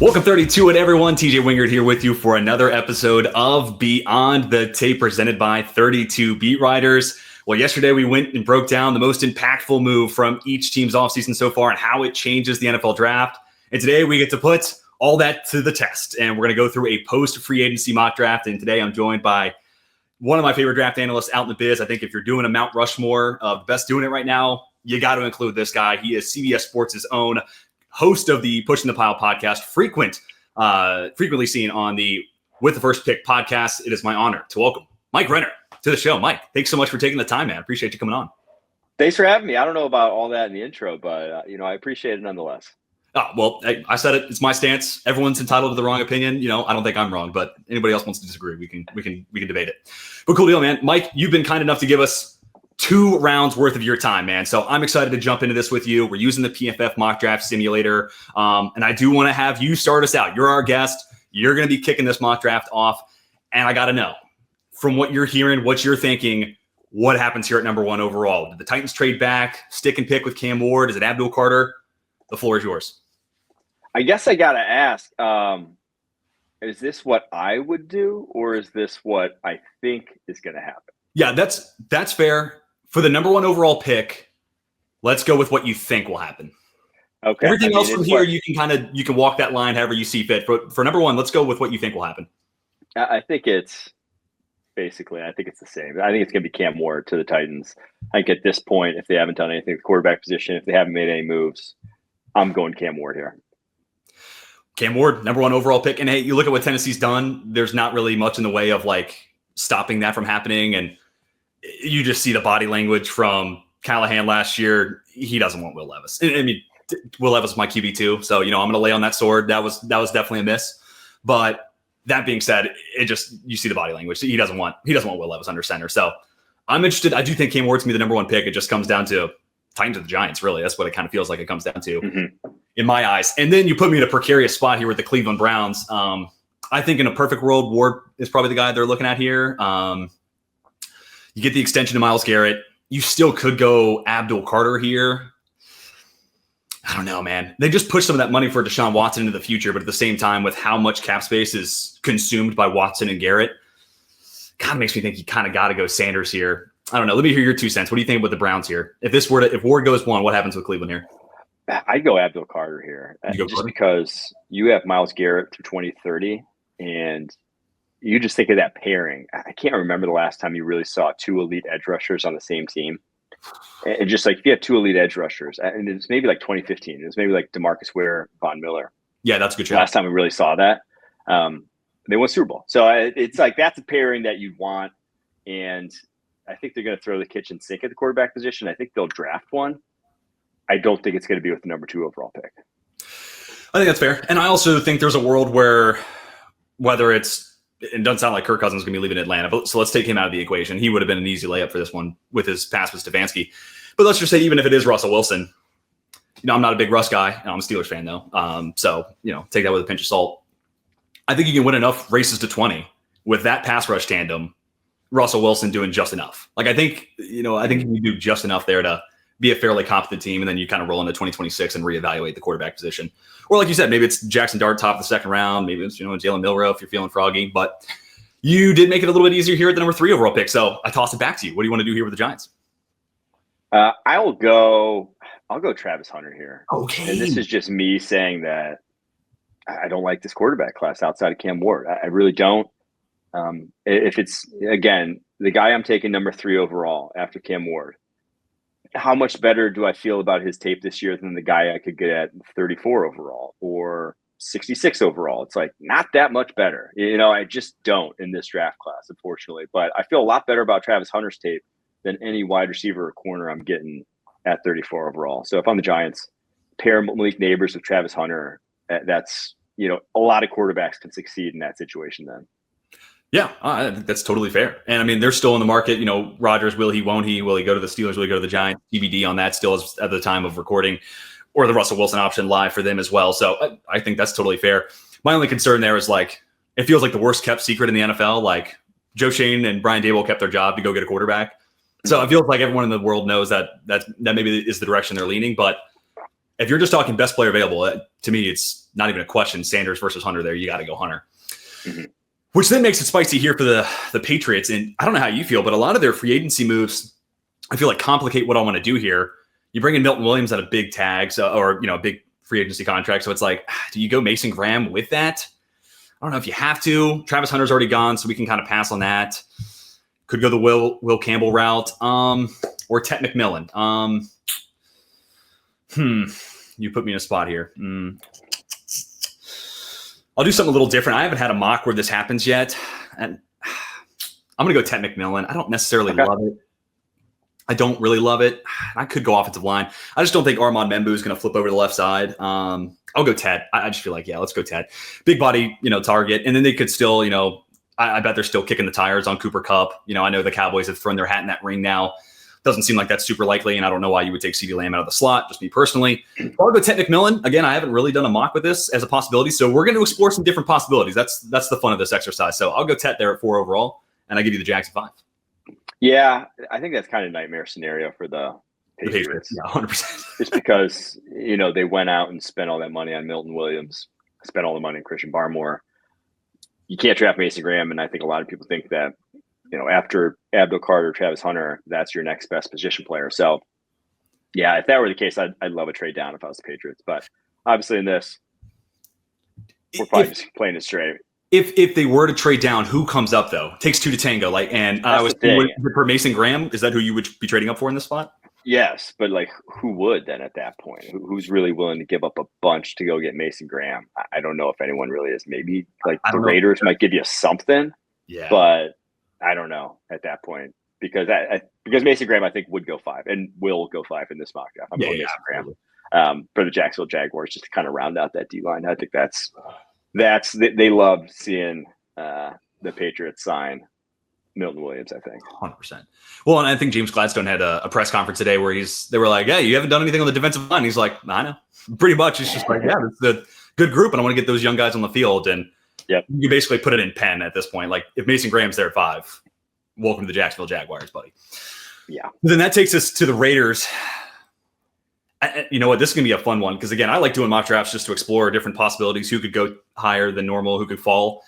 Welcome 32 and everyone. TJ Wingard here with you for another episode of Beyond the Tape presented by 32 Beat Writers. Well, yesterday we went and broke down the most impactful move from each team's offseason so far and how it changes the NFL draft. And today we get to put all that to the test. And we're going to go through a post-free agency mock draft. And today I'm joined by one of my favorite draft analysts out in the biz. I think if you're doing a Mount Rushmore of the best doing it right now, you got to include this guy. He is CBS Sports' own host of the Pushing the Pile podcast, frequently seen on the With the First Pick podcast. It is my honor to welcome Mike Renner to the show. Mike, thanks so much for taking the time, man. Appreciate you coming on. Thanks for having me. I don't know about all that in the intro, but I appreciate it nonetheless. Oh, well, I said it. It's my stance. Everyone's entitled to the wrong opinion. I don't think I'm wrong, but anybody else wants to disagree, we can debate it. But cool deal, man. Mike, you've been kind enough to give us 2 rounds worth of your time, man. So I'm excited to jump into this with you. We're using the PFF mock draft simulator. And I do want to have you start us out. You're our guest. You're going to be kicking this mock draft off. And I got to know, from what you're hearing, what you're thinking, what happens here at number 1 overall? Did the Titans trade back, stick and pick with Cam Ward? Is it Abdul Carter? The floor is yours. I guess I got to ask, is this what I would do, or is this what I think is going to happen? Yeah, that's fair. For the number 1 overall pick, let's go with what you think will happen. Okay. Everything else from here, you can walk that line however you see fit. For number 1, let's go with what you think will happen. I think it's the same. I think it's going to be Cam Ward to the Titans. I think at this point, if they haven't done anything at the quarterback position, if they haven't made any moves, I'm going Cam Ward here. Cam Ward, number 1 overall pick. And hey, you look at what Tennessee's done. There's not really much in the way of stopping that from happening. And you just see the body language from Callahan last year. He doesn't want Will Levis. I mean, Will Levis is my QB too. So, I'm going to lay on that sword. That was definitely a miss. But that being said, you see the body language. He doesn't want Will Levis under center. So I'm interested. I do think Cam Ward's going to be the number 1 pick. It just comes down to Titans or the Giants, really. That's what it kind of feels like it comes down to in my eyes. And then you put me in a precarious spot here with the Cleveland Browns. I think in a perfect world, Ward is probably the guy they're looking at here. You get the extension to Myles Garrett. You still could go Abdul Carter here. I don't know, man. They just push some of that money for Deshaun Watson into the future, but at the same time, with how much cap space is consumed by Watson and Garrett, kind of makes me think you kind of got to go Sanders here. I don't know. Let me hear your 2 cents. What do you think about the Browns here? If Ward goes 1, what happens with Cleveland here? I'd go Abdul Carter here, because you have Myles Garrett through 2030, and you just think of that pairing. I can't remember the last time you really saw 2 elite edge rushers on the same team. And just if you have 2 elite edge rushers, and it's maybe 2015, it was maybe DeMarcus Ware, Von Miller. Yeah, that's a good shot. Last time we really saw that. They won Super Bowl. So it's that's a pairing that you'd want. And I think they're going to throw the kitchen sink at the quarterback position. I think they'll draft one. I don't think it's going to be with the number 2 overall pick. I think that's fair. And I also think there's a world where it doesn't sound like Kirk Cousins is going to be leaving Atlanta, but so let's take him out of the equation. He would have been an easy layup for this one with his pass with Stefanski. But let's just say even if it is Russell Wilson, I'm not a big Russ guy. I'm a Steelers fan though. So, take that with a pinch of salt. I think you can win enough races to 20 with that pass rush tandem, Russell Wilson doing just enough. I think you can do just enough there to be a fairly competent team, and then you kind of roll into 2026 and reevaluate the quarterback position. Or like you said, maybe it's Jackson Dart top of the 2nd round. Maybe it's, Jalen Milroe if you're feeling froggy. But you did make it a little bit easier here at the number 3 overall pick. So I toss it back to you. What do you want to do here with the Giants? I'll go Travis Hunter here. Okay. And this is just me saying that I don't like this quarterback class outside of Cam Ward. I really don't. If it's, again, the guy I'm taking number 3 overall after Cam Ward, how much better do I feel about his tape this year than the guy I could get at 34 overall or 66 overall? It's not that much better. I just don't in this draft class, unfortunately. But I feel a lot better about Travis Hunter's tape than any wide receiver or corner I'm getting at 34 overall. So if I'm the Giants, pair Malik Neighbors with Travis Hunter, that's, a lot of quarterbacks can succeed in that situation then. Yeah, I think that's totally fair. And I mean, they're still in the market. Rodgers, will he, won't he? Will he go to the Steelers? Will he go to the Giants? TBD on that still at the time of recording, or the Russell Wilson option live for them as well. So I think that's totally fair. My only concern there is it feels like the worst kept secret in the NFL. Joe Shane and Brian Daboll kept their job to go get a quarterback. So it feels like everyone in the world knows that maybe is the direction they're leaning. But if you're just talking best player available, to me, it's not even a question. Sanders versus Hunter there. You got to go Hunter. Mm-hmm. Which then makes it spicy here for the Patriots. And I don't know how you feel, but a lot of their free agency moves, I feel like complicate what I want to do here. You bring in Milton Williams at a big tag, or a big free agency contract. So it's like, do you go Mason Graham with that? I don't know if you have to. Travis Hunter's already gone, so we can kind of pass on that. Could go the Will Campbell route, or Ted McMillan. You put me in a spot here. I'll do something a little different. I haven't had a mock where this happens yet, and I'm going to go Ted McMillan. I don't necessarily love it. I don't really love it. I could go offensive line. I just don't think Armand Membu is going to flip over to the left side. I'll go Ted. I just feel like, let's go Ted. Big body, target. And then they could still, I bet they're still kicking the tires on Cooper Kupp. I know the Cowboys have thrown their hat in that ring now. Doesn't seem like that's super likely, and I don't know why you would take CeeDee Lamb out of the slot, just me personally. I'll go Ted McMillan. Again, I haven't really done a mock with this as a possibility, so we're going to explore some different possibilities. That's the fun of this exercise. So I'll go Ted there at 4 overall, and I give you the Jags at 5. Yeah, I think that's kind of a nightmare scenario for the Patriots. Yeah, 100%. Just because, they went out and spent all that money on Milton Williams, spent all the money on Christian Barmore. You can't draft Mason Graham, and I think a lot of people think that, after Abdul Carter, Travis Hunter, that's your next best position player. So, yeah, if that were the case, I'd love a trade down if I was the Patriots. But obviously in this, we're probably just playing it straight. If they were to trade down, who comes up though? Takes two to tango. For Mason Graham, is that who you would be trading up for in this spot? Yes, but who would then at that point? Who's really willing to give up a bunch to go get Mason Graham? I don't know if anyone really is. Maybe the Raiders might give you something. Yeah, but I don't know at that point because Mason Graham I think would go 5 and will go 5 in this mock draft. I'm going Mason Graham for the Jacksonville Jaguars just to kind of round out that D line. I think that's they love seeing the Patriots sign Milton Williams, I think. 100%. Well, and I think James Gladstone had a press conference today where they were like, "Hey, you haven't done anything on the defensive line." He's like, "I know." Pretty much, it's just like, it's a good group, and I want to get those young guys on the field. And you basically put it in pen at this point. Like, if Mason Graham's there at 5, welcome to the Jacksonville Jaguars, buddy. Yeah. Then that takes us to the Raiders. You know what? This is going to be a fun one because, again, I like doing mock drafts just to explore different possibilities. Who could go higher than normal? Who could fall?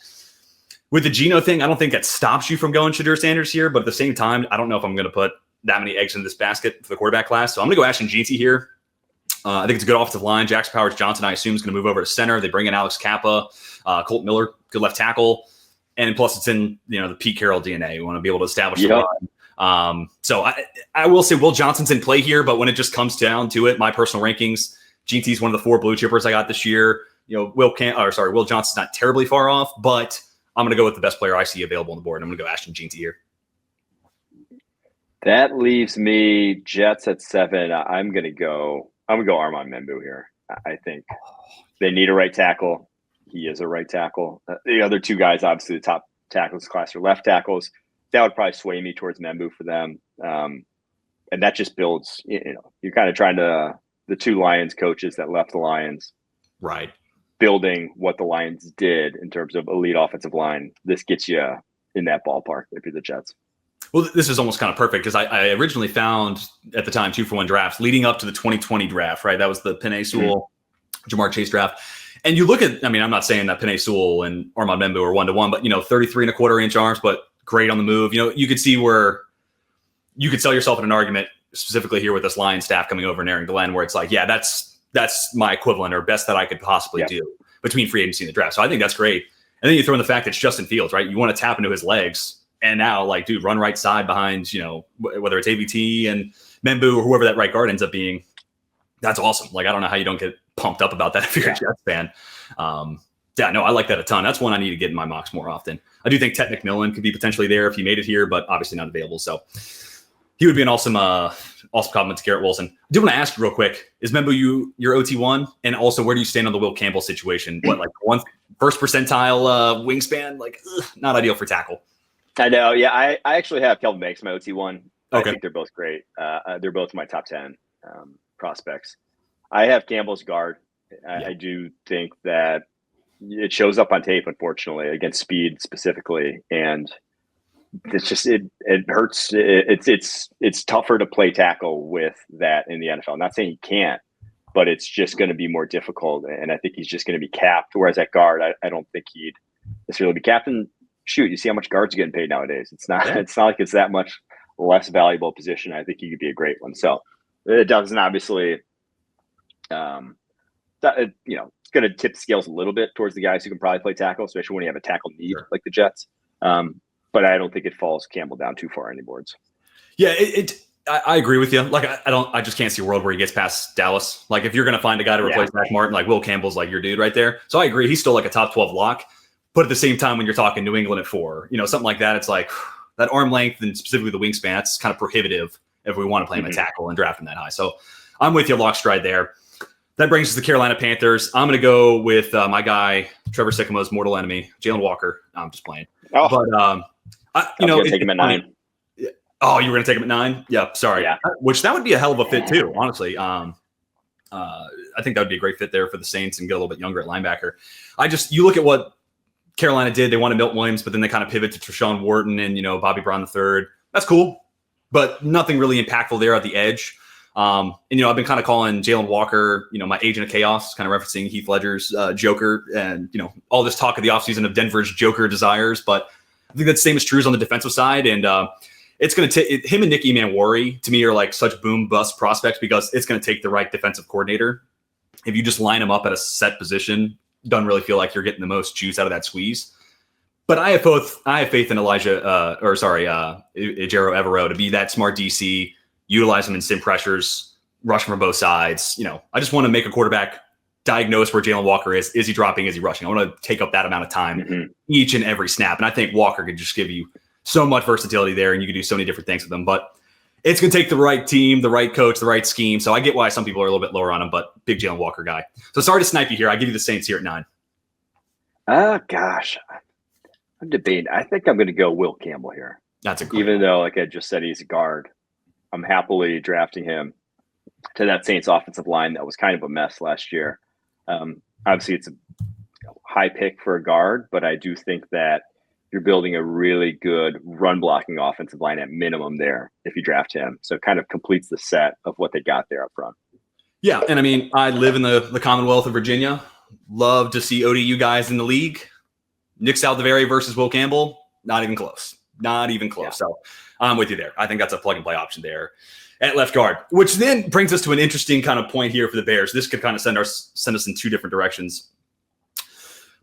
With the Geno thing, I don't think that stops you from going Shadur Sanders here. But at the same time, I don't know if I'm going to put that many eggs in this basket for the quarterback class. So I'm going to go Ashton Jeanty here. I think it's a good offensive line. Jackson Powers-Johnson, I assume, is going to move over to center. They bring in Alex Kappa, Colt Miller, good left tackle. And plus, it's in the Pete Carroll DNA. We want to be able to establish the run. So I will say Will Johnson's in play here, but when it just comes down to it, my personal rankings, Jeanty's one of the 4 blue chippers I got this year. Will Johnson's not terribly far off, but I'm going to go with the best player I see available on the board. I'm going to go Ashton Jeanty here. That leaves me Jets at 7. I'm going to go Armand Membu here. I think they need a right tackle. He is a right tackle. The other 2 guys, obviously the top tackles class are left tackles. That would probably sway me towards Membu for them. And that just builds, you're kind of trying to, the 2 Lions coaches that left the Lions. Right. Building what the Lions did in terms of elite offensive line. This gets you in that ballpark if you're the Jets. Well, this is almost kind of perfect because I originally found at the time 2-for-1 drafts leading up to the 2020 draft, right? That was the Penei Sewell, Jamar Chase draft. And you look at, I'm not saying that Penei Sewell and Armand Membu are 1-to-1, but 33 1/4 arms, but great on the move. You could see where you could sell yourself in an argument specifically here with this Lions staff coming over and Aaron Glenn, where it's like, that's my equivalent or best that I could possibly do between free agency and the draft. So I think that's great. And then you throw in the fact that it's Justin Fields, right? You want to tap into his legs. And now, run right side behind, whether it's AVT and Membu or whoever that right guard ends up being. That's awesome. I don't know how you don't get pumped up about that if you're a Jets fan. I like that a ton. That's one I need to get in my mocks more often. I do think Ted McMillan could be potentially there if he made it here, but obviously not available. So he would be an awesome compliment to Garrett Wilson. I do want to ask you real quick, is Membu your OT1? And also, where do you stand on the Will Campbell situation? What, first percentile wingspan? Not ideal for tackle. I know. Yeah, I actually have Kelvin Banks, my OT1. I Okay. think they're both great. They're both my top 10 prospects. I have Campbell's guard. I do think that it shows up on tape, unfortunately, against speed specifically. And it's just, it hurts. It's tougher to play tackle with that in the NFL. I'm not saying he can't, but it's just going to be more difficult. And I think he's just going to be capped. Whereas at guard, I don't think he'd necessarily be capped. And shoot, you see how much guards are getting paid nowadays. It's not like it's that much less valuable position. I think he could be a great one. So it doesn't obviously, it's going to tip the scales a little bit towards the guys who can probably play tackle, especially when you have a tackle need like the Jets. But I don't think it falls Campbell down too far on any boards. Yeah, I agree with you. Like, I just can't see a world where he gets past Dallas. Like, if you're going to find a guy to replace Zach Martin, like Will Campbell's like your dude right there. So I agree. He's still like a top 12 lock. But at the same time, when you're talking New England at 4, something like that, it's like that arm length and specifically the wingspan, that's kind of prohibitive if we want to play him a tackle and draft him that high. So I'm with you, lock stride there. That brings us to the Carolina Panthers. I'm going to go with my guy, Trevor Sycamore's mortal enemy, Jalen Walker. I'm just playing. Oh, but, take him at 9. Oh, you were going to take him at 9? Yep. Sorry. Yeah. Which that would be a hell of a fit too, honestly. I think that would be a great fit there for the Saints and get a little bit younger at linebacker. You look at what Carolina did. They wanted Milton Williams, but then they kind of pivot to Treshaun Wharton and, Bobby Brown III. That's cool, but nothing really impactful there at the edge. I've been kind of calling Jalen Walker, my agent of chaos, kind of referencing Heath Ledger's Joker and, all this talk of the offseason of Denver's Joker desires. But I think that same is true on the defensive side. And it's going to take him and Nick Emanwari, to me, are like such boom bust prospects because it's going to take the right defensive coordinator. If you just line them up at a set position, doesn't really feel like you're getting the most juice out of that squeeze. But I have faith in Ejiro Evero to be that smart DC, utilize him in sim pressures, rush from both sides. I just want to make a quarterback diagnose where Jalen Walker is. Is he dropping? Is he rushing? I want to take up that amount of time each and every snap. And I think Walker could just give you so much versatility there, and you can do so many different things with them. But it's going to take the right team, the right coach, the right scheme. So I get why some people are a little bit lower on him, but big Jalen Walker guy. So sorry to snipe you here. I give you the Saints here at 9. Oh, gosh. I'm debating. I think I'm going to go Will Campbell here. That's a great Even though, like I just said, he's a guard. I'm happily drafting him to that Saints offensive line that was kind of a mess last year. Obviously, it's a high pick for a guard, but I do think that you're building a really good run blocking offensive line at minimum there if you draft him. So it kind of completes the set of what they got there up front. Yeah, and I mean, I live in the Commonwealth of Virginia. Love to see ODU guys in the league. Nick Saldiveri versus Will Campbell, not even close. Not even close. Yeah. So I'm with you there. I think that's a plug-and-play option there at left guard, which then brings us to an interesting kind of point here for the Bears. This could kind of send us in two different directions.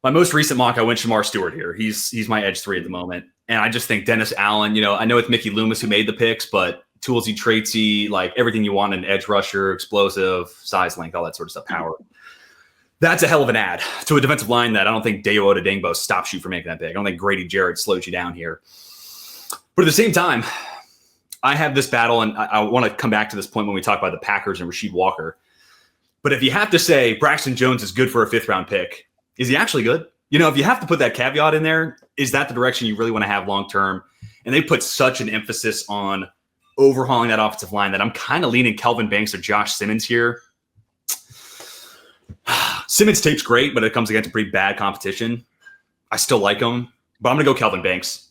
My most recent mock, I went Shamar Stewart here. He's my edge 3 at the moment. And I just think Dennis Allen, I know it's Mickey Loomis who made the picks, but toolsy, traitsy, like everything you want in an edge rusher, explosive, size, length, all that sort of stuff, power. That's a hell of an add to a defensive line that I don't think Dayo Odedingbo stops you from making that big. I don't think Grady Jarrett slows you down here. But at the same time, I have this battle, and I want to come back to this point when we talk about the Packers and Rasheed Walker. But if you have to say Braxton Jones is good for a 5th-round pick, is he actually good? If you have to put that caveat in there, is that the direction you really want to have long-term? And they put such an emphasis on overhauling that offensive line that I'm kind of leaning Kelvin Banks or Josh Simmons here. Simmons' tape's great, but it comes against a pretty bad competition. I still like him, but I'm going to go Kelvin Banks.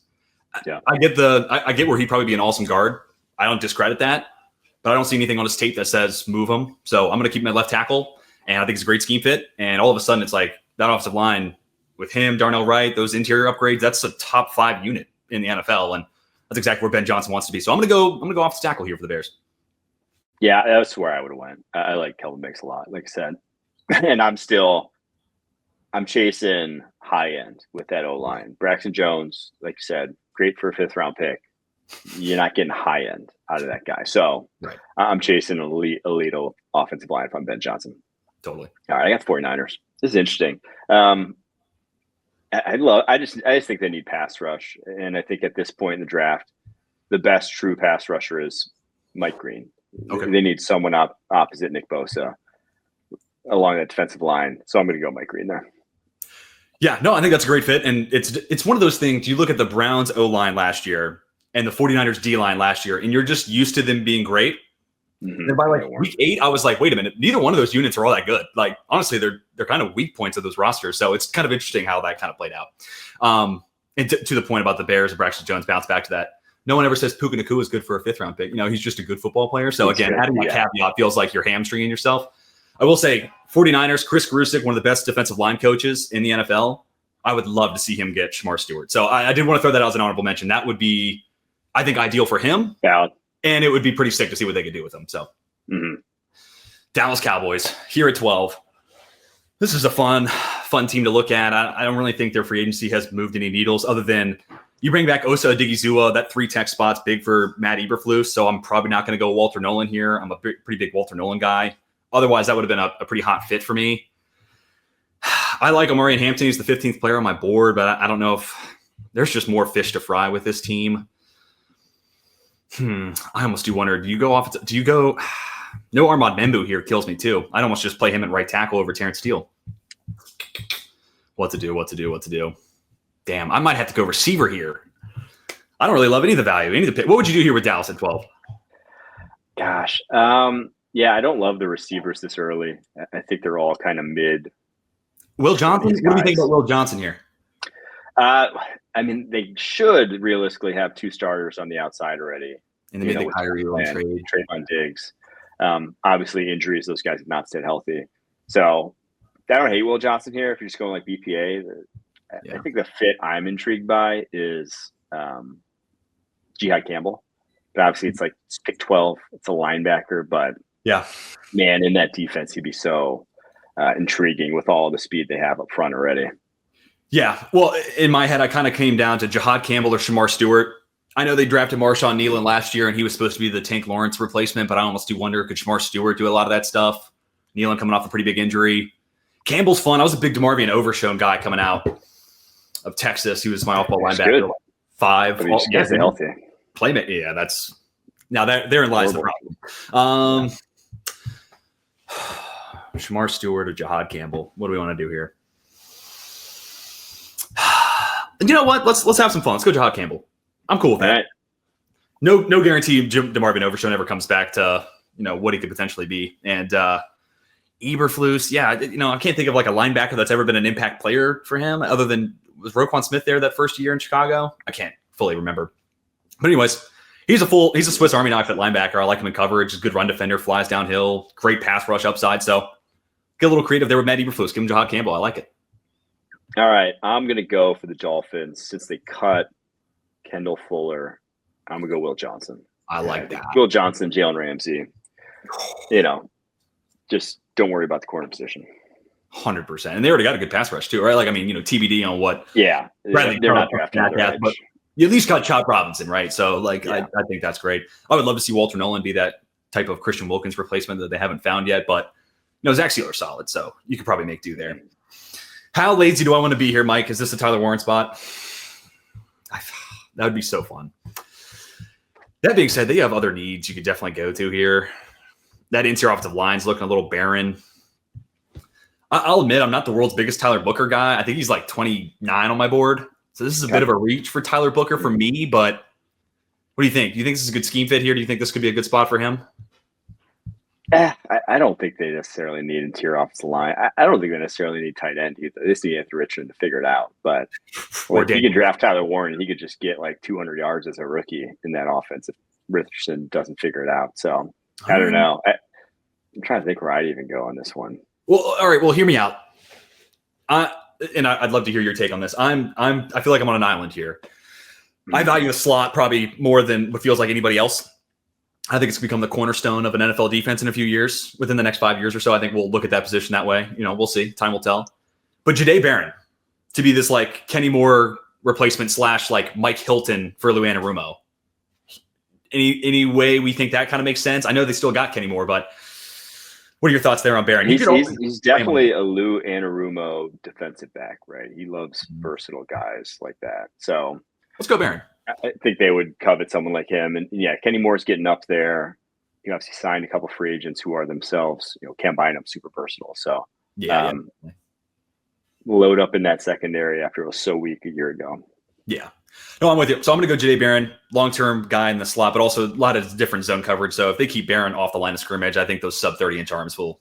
Yeah. I get where he'd probably be an awesome guard. I don't discredit that, but I don't see anything on his tape that says move him. So I'm going to keep him at left tackle, and I think it's a great scheme fit. And all of a sudden, it's like that offensive line with him, Darnell Wright, those interior upgrades, that's a top 5 unit in the NFL, and that's exactly where Ben Johnson wants to be. So I'm going to go off the tackle here for the Bears. Yeah, that's where I would have went. I like Kelvin Banks a lot, like I said. And I'm chasing high end with that O-line. Braxton Jones, like you said, great for a 5th-round pick. You're not getting high end out of that guy. So right. I'm chasing an elite offensive line if I'm Ben Johnson. Totally. All right, I got 49ers. This is interesting. I just think they need pass rush. And I think at this point in the draft, the best true pass rusher is Mike Green. Okay. They need someone opposite Nick Bosa along that defensive line. So I'm going to go Mike Green there. Yeah, no, I think that's a great fit. And it's one of those things, you look at the Browns O-line last year and the 49ers D-line last year, and you're just used to them being great. Mm-hmm. And by like week 8, I was like, wait a minute, neither one of those units are all that good. Like, honestly, they're kind of weak points of those rosters. So it's kind of interesting how that kind of played out. And to the point about the Bears and Braxton Jones, bounce back to that. No one ever says Puka Nacua is good for a 5th-round pick. He's just a good football player. So again, adding that caveat feels like you're hamstringing yourself. I will say 49ers, Chris Grusick, one of the best defensive line coaches in the NFL. I would love to see him get Shamar Stewart. So I did want to throw that out as an honorable mention. That would be, I think, ideal for him. Yeah. And it would be pretty sick to see what they could do with him. So Dallas Cowboys here at 12. This is a fun team to look at. I don't really think their free agency has moved any needles other than you bring back Osa Odigizua. That 3-tech spot's big for Matt Eberflus, so I'm probably not going to go Walter Nolan here. I'm a pretty big Walter Nolan guy. Otherwise, that would have been a pretty hot fit for me. I like Omarion Hampton. He's the 15th player on my board, but I don't know if there's just more fish to fry with this team. I almost do wonder, do you go no Armand Membu here kills me too. I'd almost just play him at right tackle over Terrence Steele. What to do? Damn, I might have to go receiver here. I don't really love any of the value, any of the pick. What would you do here with Dallas at 12? Gosh. Yeah, I don't love the receivers this early. I think they're all kind of mid. Will Johnson? What do you think about Will Johnson here? I mean, they should realistically have 2 starters on the outside already. And then they hire you on trade. Trayvon Diggs. Obviously, injuries, those guys have not stayed healthy. So I don't hate Will Johnson here if you're just going like BPA. I think the fit I'm intrigued by is Jihad Campbell. But obviously, it's pick 12. It's a linebacker. But, man, in that defense, he'd be so intriguing with all the speed they have up front already. Yeah. Well, in my head, I kind of came down to Jihad Campbell or Shamar Stewart. I know they drafted Marshawn Nealon last year, and he was supposed to be the Tank Lawrence replacement, but I almost do wonder, could Shamar Stewart do a lot of that stuff? Nealon coming off a pretty big injury. Campbell's fun. I was a big DeMarvion Overshown guy coming out of Texas. He was my off-ball linebacker. Good. 5. But he just gets healthy. Playmate. Yeah, that's – now therein lies the problem. Shamar Stewart or Jihad Campbell. What do we want to do here? You know what? Let's have some fun. Let's go Jihad Campbell. I'm cool with that. Right. No guarantee DeMarvion Overshown ever comes back to what he could potentially be. And Eberflus, I can't think of like a linebacker that's ever been an impact player for him other than was Roquan Smith there that first year in Chicago? I can't fully remember. But anyways, he's a Swiss Army knife at linebacker. I like him in coverage. He's a good run defender, flies downhill, great pass rush upside. So get a little creative there with Matt Eberflus. Give him Jihad Campbell. I like it. All right, I'm going to go for the Dolphins since they cut Kendall Fuller. I'm going to go Will Johnson. I like that. Will Johnson, Jalen Ramsey. Just don't worry about the corner position. 100%. And they already got a good pass rush too, right? TBD on what. Yeah. Bradley they're not drafting that, but you at least got Chop Robinson, right? So I think that's great. I would love to see Walter Nolan be that type of Christian Wilkins replacement that they haven't found yet, but Zach Sealer's solid, so you could probably make do there. How lazy do I want to be here, Mike? Is this a Tyler Warren spot? That would be so fun. That being said, they have other needs you could definitely go to here. That interior offensive line's looking a little barren. I'll admit I'm not the world's biggest Tyler Booker guy. I think he's like 29 on my board. So this is a bit of a reach for Tyler Booker for me, but what do you think? Do you think this is a good scheme fit here? Do you think this could be a good spot for him? I don't think they necessarily need interior offensive line. I don't think they necessarily need tight end either. They just need Anthony Richardson to figure it out. But if he could draft Tyler Warren, he could just get like 200 yards as a rookie in that offense if Richardson doesn't figure it out. So I don't know. I'm trying to think where I'd even go on this one. Well, all right. Well, hear me out. I'd love to hear your take on this. I feel like I'm on an island here. I value the slot probably more than what feels like anybody else. I think it's become the cornerstone of an NFL defense in a few years. Within the next 5 years or so, I think we'll look at that position that way. We'll see. Time will tell. But Jahdae Barron to be this like Kenny Moore replacement / like Mike Hilton for Lou Anarumo. Any way we think that kind of makes sense? I know they still got Kenny Moore, but what are your thoughts there on Barron? He's definitely a Lou Anarumo defensive back, right? He loves versatile guys like that. So let's go Barron. I think they would covet someone like him. And Kenny Moore's getting up there. You obviously signed a couple free agents who are themselves, Cam Bynum, super versatile. So load up in that secondary after it was so weak a year ago. Yeah. No, I'm with you. So I'm going to go Jahdae Barron, long-term guy in the slot, but also a lot of different zone coverage. So if they keep Barron off the line of scrimmage, I think those sub 30-inch arms will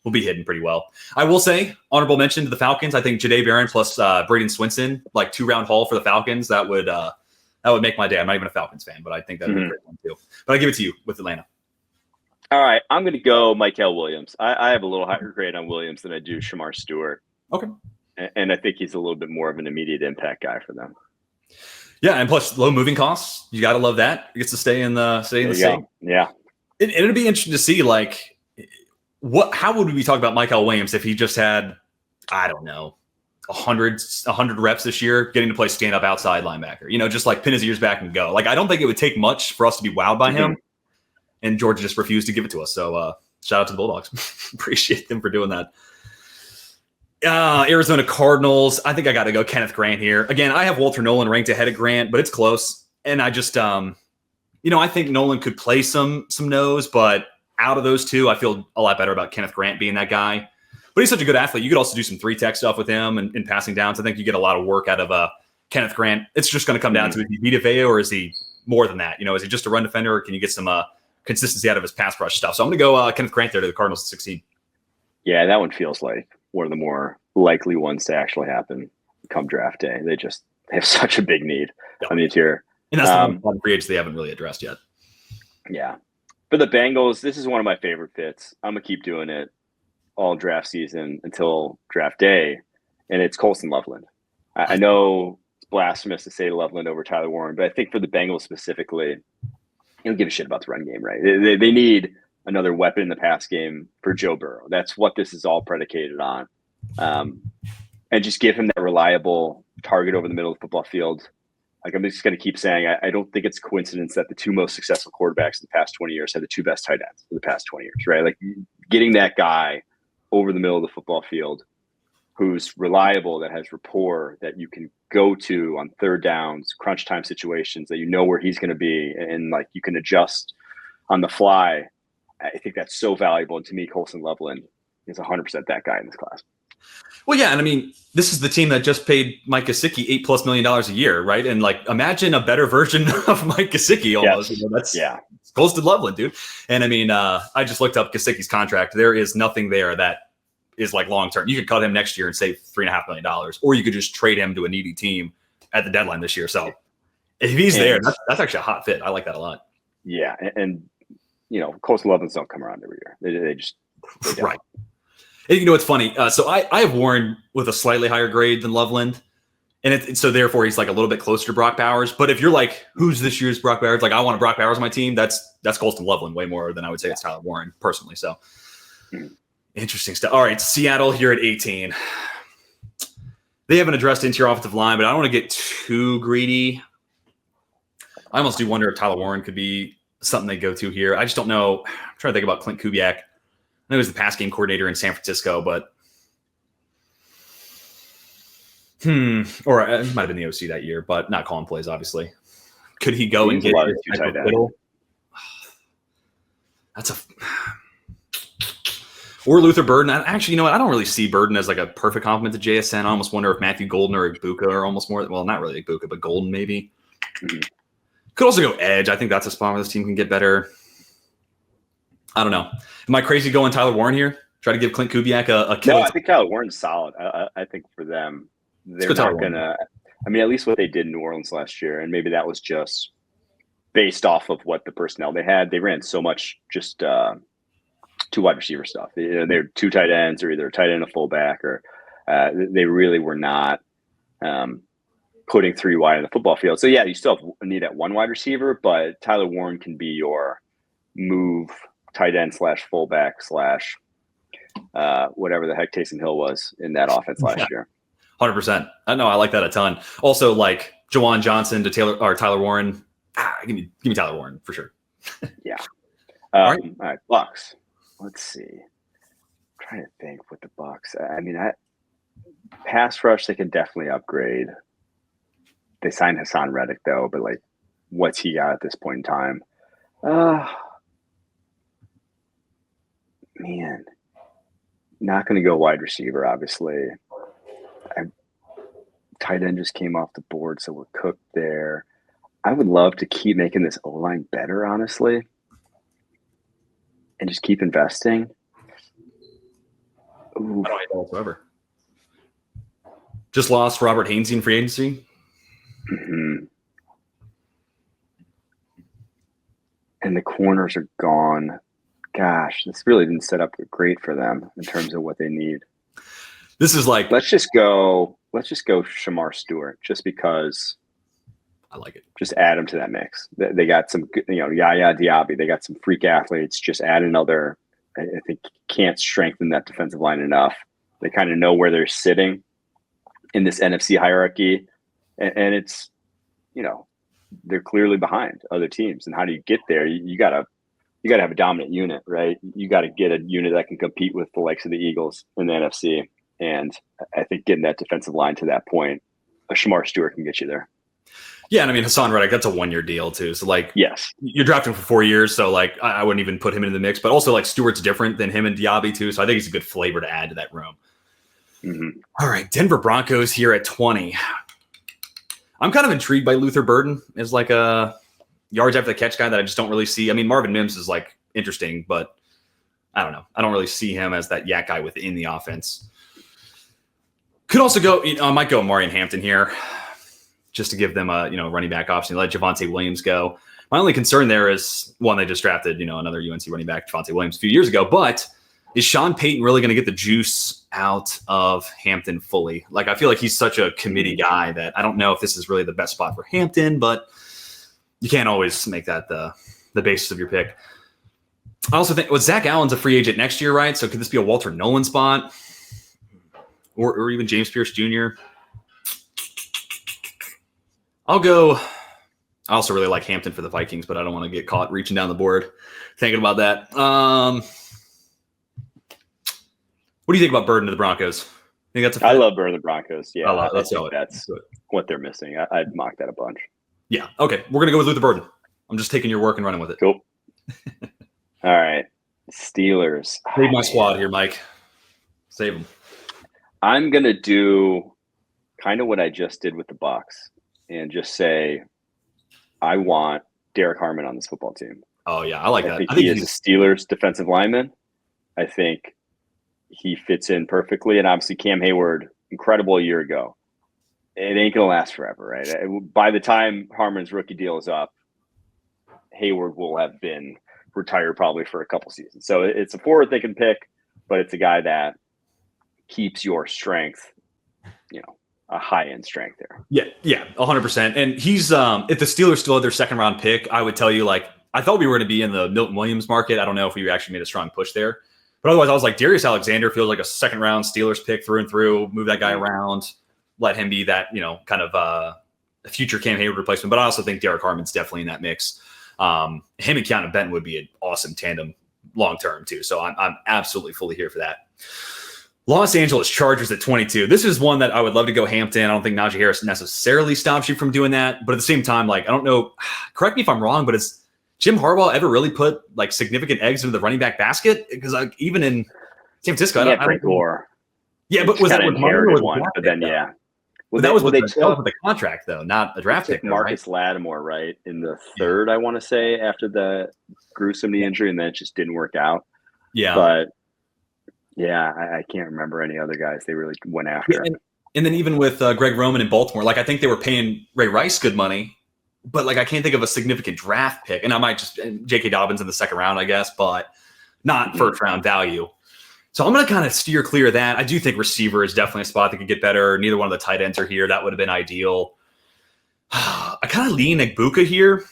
be hidden pretty well. I will say, honorable mention to the Falcons. I think Jahdae Barron plus Braden Swinson, like 2-round haul for the Falcons, that would make my day. I'm not even a Falcons fan, but I think that would be a great one too. But I give it to you with Atlanta. All right, I'm going to go Michael Williams. I have a little higher grade on Williams than I do Shamar Stewart. Okay. And I think he's a little bit more of an immediate impact guy for them. Yeah, and plus low moving costs. You got to love that. He gets to stay in the state. Yeah. It'd be interesting to see like how would we talk about Michael Williams if he just had, I don't know, 100 reps this year, getting to play stand up outside linebacker. Just like pin his ears back and go. Like I don't think it would take much for us to be wowed by him. And Georgia just refused to give it to us. So shout out to the Bulldogs. Appreciate them for doing that. Arizona Cardinals. I think I got to go Kenneth Grant here. Again, I have Walter Nolan ranked ahead of Grant, but it's close. And I just, I think Nolan could play some nose, but out of those two, I feel a lot better about Kenneth Grant being that guy. But he's such a good athlete. You could also do some 3-tech stuff with him and passing downs. I think you get a lot of work out of Kenneth Grant. It's just going to come down to, is he Vita Vea or is he more than that? Is he just a run defender or can you get some consistency out of his pass rush stuff? So I'm going to go Kenneth Grant there to the Cardinals at 16. Yeah, that one feels like one of the more likely ones to actually happen come draft day. They have such a big need on the interior. And that's the free agents they haven't really addressed yet. Yeah. For the Bengals, this is one of my favorite fits. I'm going to keep doing it all draft season until draft day, and it's Colson Loveland. I know it's blasphemous to say Loveland over Tyler Warren, but I think for the Bengals specifically, you don't give a shit about the run game, right? They need another weapon in the pass game for Joe Burrow. That's what this is all predicated on. And just give him that reliable target over the middle of the football field. Like I'm just going to keep saying, I don't think it's a coincidence that the two most successful quarterbacks in the past 20 years had the two best tight ends in the past 20 years, right? Like getting that guy over the middle of the football field who's reliable, that has rapport, that you can go to on third downs, crunch time situations, that you know where he's going to be, and like you can adjust on the fly. I think that's so valuable. And to me, Colson Loveland is 100% that guy in this class. Well, yeah, and I mean, this is the team that just paid Mike Gesicki $8+ million a year, right? And like, imagine a better version of Mike Gesicki almost. Yes. It's Colston Loveland, dude. And I mean, I just looked up Gesicki's contract. There is nothing there that is like long term. You could cut him next year and save $3.5 million, or you could just trade him to a needy team at the deadline this year. So if he's there, that's actually a hot fit. I like that a lot. Yeah, and Colston Lovelands don't come around every year. They don't. Right. And it's funny. So I have Warren with a slightly higher grade than Loveland. And so therefore he's like a little bit closer to Brock Bowers. But if you're like, who's this year's Brock Bowers? Like I want a Brock Bowers on my team. That's Colston Loveland way more than I would say it's Tyler Warren personally. So interesting stuff. All right. Seattle here at 18. They haven't addressed interior offensive line, but I don't want to get too greedy. I almost do wonder if Tyler Warren could be something they go to here. I just don't know. I'm trying to think about Clint Kubiak. I know he was the pass game coordinator in San Francisco, but or it might have been the OC that year, but not calling plays, obviously. Could he go and get his type of fiddle? Or Luther Burden. Actually, I don't really see Burden as like a perfect complement to JSN. I almost wonder if Matthew Golden or Igbuka are almost more, well, not really Igbuka, but Golden maybe. Could also go edge. I think that's a spot where this team can get better. I don't know. Am I crazy going Tyler Warren here? Try to give Clint Kubiak a kill? No, I think Tyler Warren's solid. I think for them, they're not going to – I mean, at least what they did in New Orleans last year, and maybe that was just based off of what the personnel they had. They ran so much just two wide receiver stuff. They're two tight ends or either a tight end and a fullback, or they really were not putting three wide in the football field. So, yeah, you still need that one wide receiver, but Tyler Warren can be your move – tight end / fullback / whatever the heck Taysom Hill was in that offense last year. 100%. I know. I like that a ton. Also, like Jawan Johnson to Tyler Warren. Give me Tyler Warren for sure. Yeah. All right. Bucks. Let's see. I'm trying to think with the Bucks. I mean, pass rush, they can definitely upgrade. They signed Hassan Reddick though, but like, what's he got at this point in time? Man, not going to go wide receiver, obviously. Tight end just came off the board, so we're cooked there. I would love to keep making this O-line better, honestly, and just keep investing. Ooh. I don't hate that whatsoever. Just lost Robert Hainsey in free agency. Mm-hmm. And the corners are gone. Gosh, this really didn't set up great for them in terms of what they need. This is like, let's just go Shamar Stewart, just because. I like it. Just add them to that mix. They got some, Yaya Diaby. They got some freak athletes. Just add another. I think can't strengthen that defensive line enough. They kind of know where they're sitting in this NFC hierarchy, and it's, they're clearly behind other teams. And how do you get there? You gotta have a dominant unit, right? You got to get a unit that can compete with the likes of the Eagles in the NFC. And I think getting that defensive line to that point, a Shamar Stewart can get you there. Yeah, and I mean, Hassan Reddick, that's a 1-year deal too. So yes, you're drafting for 4 years, so I wouldn't even put him into the mix. But also Stewart's different than him and Diaby too, so I think he's a good flavor to add to that room. Mm-hmm. All right, Denver Broncos here at 20. I'm kind of intrigued by Luther Burden as a yards after the catch guy that I just don't really see. I mean, Marvin Mims is interesting, but I don't know. I don't really see him as that yak guy within the offense. Could also go, I might go Marion Hampton here, just to give them a running back option. Let Javonte Williams go. My only concern there is, one, they just drafted another UNC running back, Javonte Williams, a few years ago. But is Sean Payton really going to get the juice out of Hampton fully? I feel like he's such a committee guy that I don't know if this is really the best spot for Hampton, but you can't always make that the basis of your pick. I also think Zach Allen's a free agent next year, right? So could this be a Walter Nolan spot, or even James Pierce Jr.? I'll go. I also really like Hampton for the Vikings, but I don't want to get caught reaching down the board thinking about that. What do you think about Burden to the Broncos? I love Burden to the Broncos. Yeah, that's what they're missing. I'd mock that a bunch. Yeah. Okay. We're going to go with Luther Burden. I'm just taking your work and running with it. Cool. All right. Steelers. Save my squad here, Mike. Save them. I'm going to do kind of what I just did with the Bucs and just say, I want Derek Harmon on this football team. Oh, yeah. I like that. I think he is a Steelers defensive lineman. I think he fits in perfectly. And obviously Cam Hayward, incredible a year ago. It ain't going to last forever, right? By the time Harmon's rookie deal is up, Hayward will have been retired probably for a couple seasons. So it's a forward they can pick, but it's a guy that keeps your strength, a high-end strength there. Yeah, 100%. And he's if the Steelers still had their second-round pick, I would tell you, I thought we were going to be in the Milton Williams market. I don't know if we actually made a strong push there. But otherwise, I was like, Darius Alexander feels like a second-round Steelers pick through and through. Move that guy around. Let him be that, kind of a future Cam Hayward replacement. But I also think Derek Harmon's definitely in that mix. Him and Keanu Benton would be an awesome tandem long-term, too. So I'm absolutely fully here for that. Los Angeles Chargers at 22. This is one that I would love to go Hampton. I don't think Najee Harris necessarily stops you from doing that. But at the same time, I don't know. Correct me if I'm wrong, but has Jim Harbaugh ever really put significant eggs into the running back basket? Because even in San Francisco, I don't Gore. Yeah, but was that with inherited one? But then, yeah. Well, that was with the contract, though, not a draft pick. Marcus Lattimore, right, in the third, I want to say, after the gruesome knee injury, and then it just didn't work out. Yeah. But, yeah, I can't remember any other guys they really went after. Yeah, and then even with Greg Roman in Baltimore, I think they were paying Ray Rice good money, but I can't think of a significant draft pick. And I might just J.K. Dobbins in the second round, I guess, but not first round value. So I'm going to kind of steer clear of that. I do think receiver is definitely a spot that could get better. Neither one of the tight ends are here. That would have been ideal. I kind of lean Igbuka here.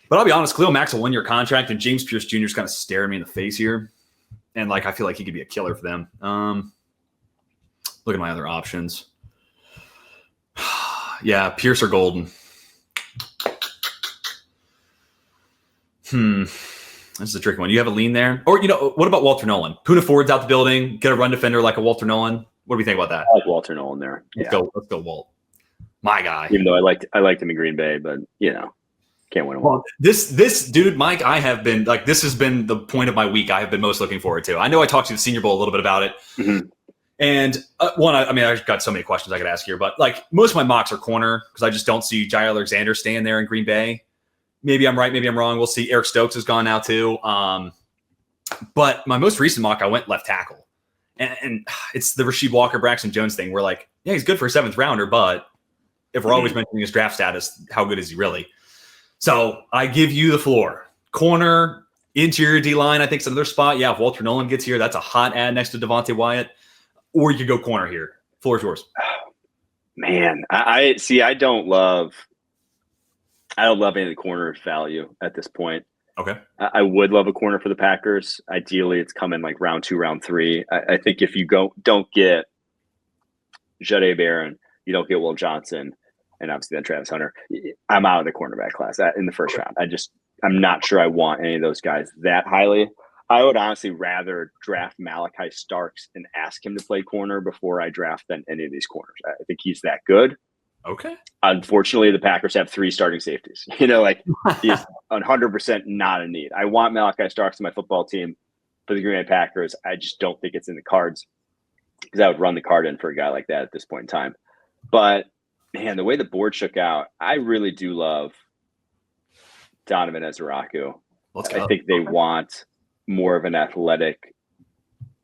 But I'll be honest, Khalil Mack's a 1-year contract, and James Pierce Jr. is kind of staring me in the face here. And I feel like he could be a killer for them. Look at my other options. Yeah, Pierce or Golden. This is a tricky one. You have a lean there? Or, what about Walter Nolan? Poona Ford's out the building. Get a run defender like a Walter Nolan. What do we think about that? I like Walter Nolan there. Let's go, Walt. My guy. Even though I liked him in Green Bay, but, can't win a Well, this dude, Mike, I have been this has been the point of my week I have been most looking forward to. I know I talked to the Senior Bowl a little bit about it. Mm-hmm. And I've got so many questions I could ask here, but most of my mocks are corner because I just don't see Jair Alexander staying there in Green Bay. Maybe I'm right, maybe I'm wrong. We'll see. Eric Stokes is gone now too. But my most recent mock, I went left tackle. And it's the Rasheed Walker, Braxton Jones thing where he's good for a 7th rounder, but if we're always mentioning his draft status, how good is he really? So I give you the floor. Corner, Interior D-line, I think, is another spot. Yeah, if Walter Nolan gets here, that's a hot ad next to Devontae Wyatt. Or you could go corner here. Floor is yours. Man, I see. I don't love any of the corner value at this point. Okay. I would love a corner for the Packers. Ideally, it's coming like round 2, round 3. I think if you don't get Jade Barron, you don't get Will Johnson, and obviously then Travis Hunter, I'm out of the cornerback class in the first round. I'm not sure I want any of those guys that highly. I would honestly rather draft Malachi Starks and ask him to play corner before I draft than any of these corners. I think he's that good. Okay. Unfortunately, the Packers have 3 starting safeties. He's 100% not a need. I want Malachi Starks on my football team for the Green Bay Packers. I just don't think it's in the cards because I would run the card in for a guy like that at this point in time. But, man, the way the board shook out, I really do love Donovan Ezeraku. I think they want more of an athletic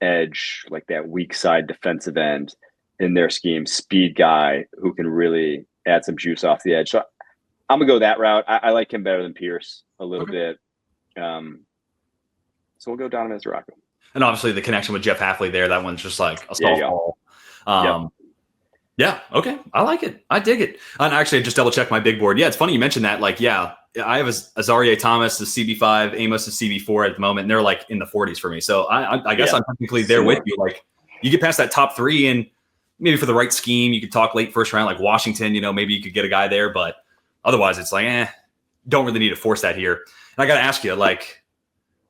edge, like that weak side defensive end in their scheme, speed guy who can really add some juice off the edge. So I'm going to go that route. I like him better than Pierce a little bit. So we'll go Donovan Ezeraku. And obviously the connection with Jeff Hafley there, that one's just like a softball. Yeah. Okay. I like it. I dig it. And actually, I just double checked my big board. Yeah. It's funny you mentioned that. Like, yeah, I have Azaria Thomas, the CB5, Amos, the CB4 at the moment. And they're like in the 40s for me. So I guess I'm technically there with you. Like, you get past that top 3 and maybe for the right scheme, you could talk late first round, like Washington, maybe you could get a guy there, but otherwise it's like, don't really need to force that here. And I got to ask you, like,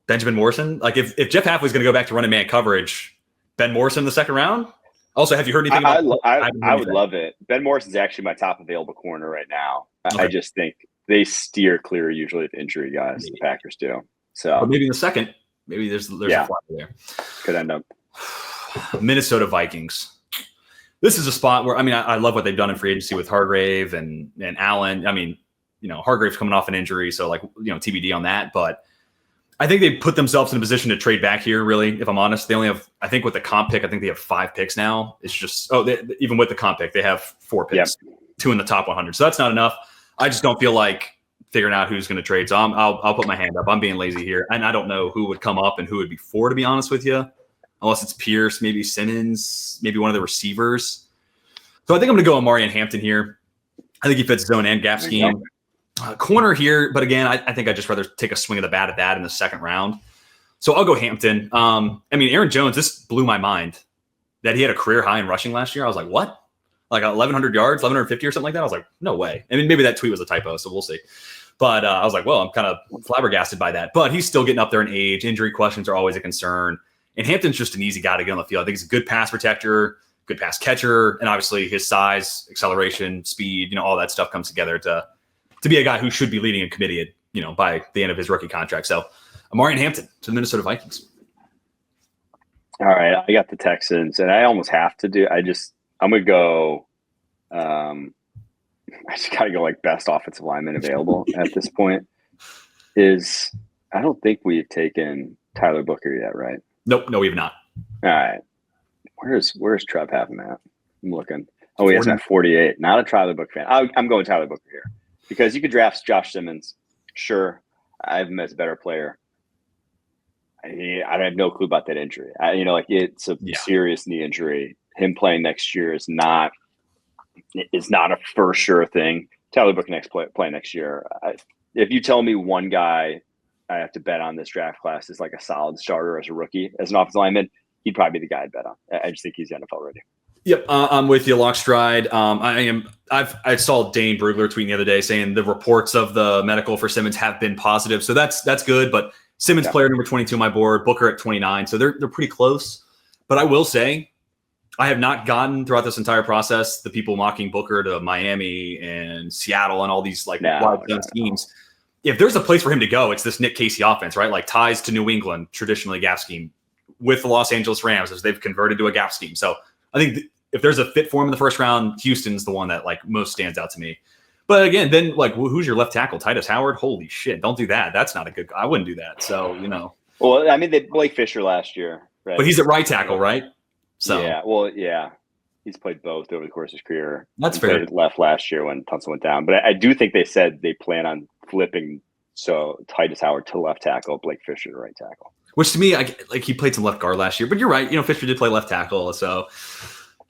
Benjamin Morrison, like if Jeff Hafley's going to go back to running man coverage, Ben Morrison in the second round. Also, have you heard anything about I would love it. Ben Morrison's actually my top available corner right now. Okay. I just think they steer clear usually of injury guys. The Packers do. So but maybe in the second, maybe there's a fly there. Could end up. Minnesota Vikings. This is a spot where, I love what they've done in free agency with Hargrave and Allen. Hargrave's coming off an injury, so TBD on that. But I think they put themselves in a position to trade back here, really, if I'm honest. They only have, I think with the comp pick, I think they have 5 picks now. It's just, even with the comp pick, they have 4 picks, 2 in the top 100. So that's not enough. I just don't feel like figuring out who's going to trade. So I'll put my hand up. I'm being lazy here. And I don't know who would come up and who would be for, to be honest with you. Unless it's Pierce, maybe Simmons, maybe one of the receivers. So I think I'm going to go Amari and Hampton here. I think he fits zone and gap scheme. Corner here, but again, I think I'd just rather take a swing of the bat at that in the second round. So I'll go Hampton. Aaron Jones, this blew my mind that he had a career high in rushing last year. I was like, what? Like 1,100 yards, 1,150 or something like that? I was like, no way. Maybe that tweet was a typo, so we'll see. But I was like, well, I'm kind of flabbergasted by that. But he's still getting up there in age. Injury questions are always a concern. And Hampton's just an easy guy to get on the field. I think he's a good pass protector, good pass catcher, and obviously his size, acceleration, speed, all that stuff comes together to be a guy who should be leading a committee by the end of his rookie contract. So Amari and Hampton to the Minnesota Vikings. All right. I got the Texans, and I almost have to do. I'm going to go. I just got to go like best offensive lineman available at this point. I don't think we've taken Tyler Booker yet, right? Nope. No, we have not. All right. Where's Trev having that? I'm looking. Oh, he has at 48. Not a Tyler Booker fan. I'm going Tyler Booker here. Because you could draft Josh Simmons. Sure. I have him as a better player. I have no clue about that injury. It's a serious knee injury. Him playing next year is not a for sure thing. Tyler Booker play next year. If you tell me one guy I have to bet on this draft class is like a solid starter as a rookie, as an offensive lineman, he'd probably be the guy I'd bet on. I just think he's NFL ready. Yep, I'm with you, Lockstride. I saw Dane Brugler tweeting the other day saying the reports of the medical for Simmons have been positive, so that's good. But Simmons player number 22 on my board, Booker at 29, so they're pretty close. But I will say, I have not gotten throughout this entire process the people mocking Booker to Miami and Seattle and all these wide schemes. If there's a place for him to go, it's this Nick Casey offense, right? Like ties to New England, traditionally gap scheme, with the Los Angeles Rams as they've converted to a gap scheme. So I think if there's a fit for him in the first round, Houston's the one that most stands out to me. But again, then who's your left tackle? Titus Howard? Holy shit. Don't do that. That's not a good, I wouldn't do that. So, Well, they Blake Fisher last year, right? But he's at right tackle, right? So yeah. He's played both over the course of his career. That's fair. Played left last year when Tunsil went down. But I do think they said they plan on flipping So Titus Howard to left tackle, Blake Fisher to right tackle. Which to me, he played some left guard last year, but you're right. Fisher did play left tackle, so